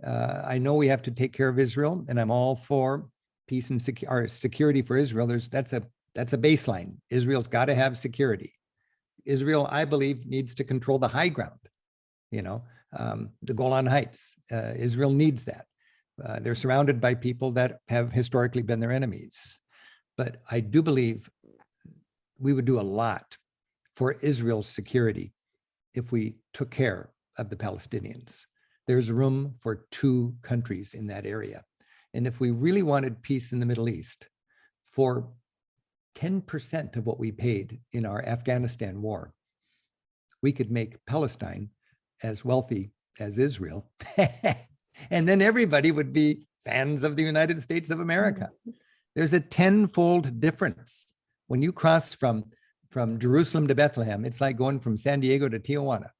I know we have to take care of Israel, and I'm all for peace and security for Israel. That's a baseline. Israel's got to have security. Israel, I believe, needs to control the high ground, the Golan Heights. Israel needs that. They're surrounded by people that have historically been their enemies. But I do believe we would do a lot for Israel's security if we took care of the Palestinians. There's room for two countries in that area. And if we really wanted peace in the Middle East, for 10% of what we paid in our Afghanistan war, we could make Palestine as wealthy as Israel. And then everybody would be fans of the United States of America. There's a tenfold difference. When you cross from Jerusalem to Bethlehem, it's like going from San Diego to Tijuana.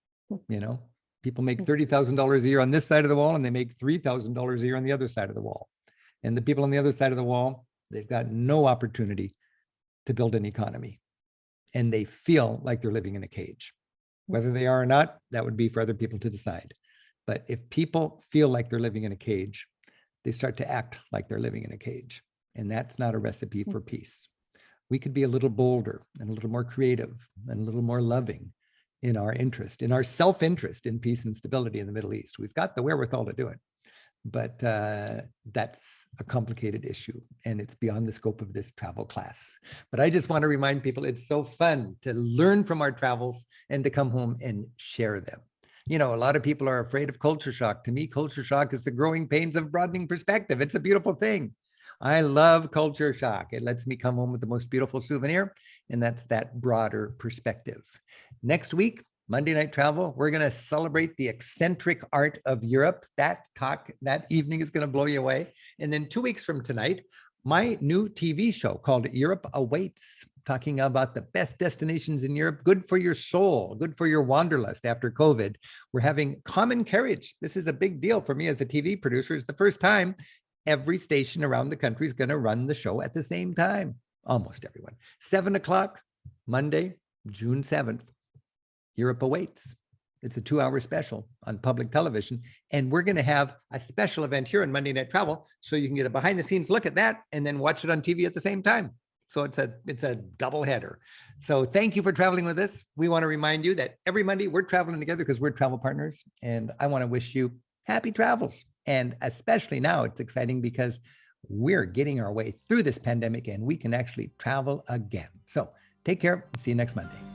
People make $30,000 a year on this side of the wall, and they make $3,000 a year on the other side of the wall. And the people on the other side of the wall, they've got no opportunity to build an economy. And they feel like they're living in a cage. Whether they are or not, that would be for other people to decide. But if people feel like they're living in a cage, they start to act like they're living in a cage. And that's not a recipe for peace. We could be a little bolder and a little more creative and a little more loving in our interest, in our self-interest in peace and stability in the Middle East. We've got the wherewithal to do it. But that's a complicated issue, and it's beyond the scope of this travel class. But I just want to remind people it's so fun to learn from our travels and to come home and share them. A lot of people are afraid of culture shock. To me, culture shock is the growing pains of broadening perspective. It's a beautiful thing. I love culture shock. It lets me come home with the most beautiful souvenir, and that's that broader perspective. Next week, Monday Night Travel, we're going to celebrate the eccentric art of Europe. That evening is going to blow you away. And then 2 weeks from tonight, my new TV show called Europe Awaits, talking about the best destinations in Europe, good for your soul, good for your wanderlust after COVID. We're having common carriage. This is a big deal for me as a TV producer. It's the first time every station around the country is going to run the show at the same time. Almost everyone. 7 o'clock, Monday, June 7th. Europe Awaits. It's a 2-hour special on public television. And we're going to have a special event here on Monday Night Travel, so you can get a behind the scenes look at that and then watch it on TV at the same time. So it's a double header. So thank you for traveling with us. We want to remind you that every Monday we're traveling together because we're travel partners. And I want to wish you happy travels. And especially now, it's exciting because we're getting our way through this pandemic and we can actually travel again. So take care. See you next Monday.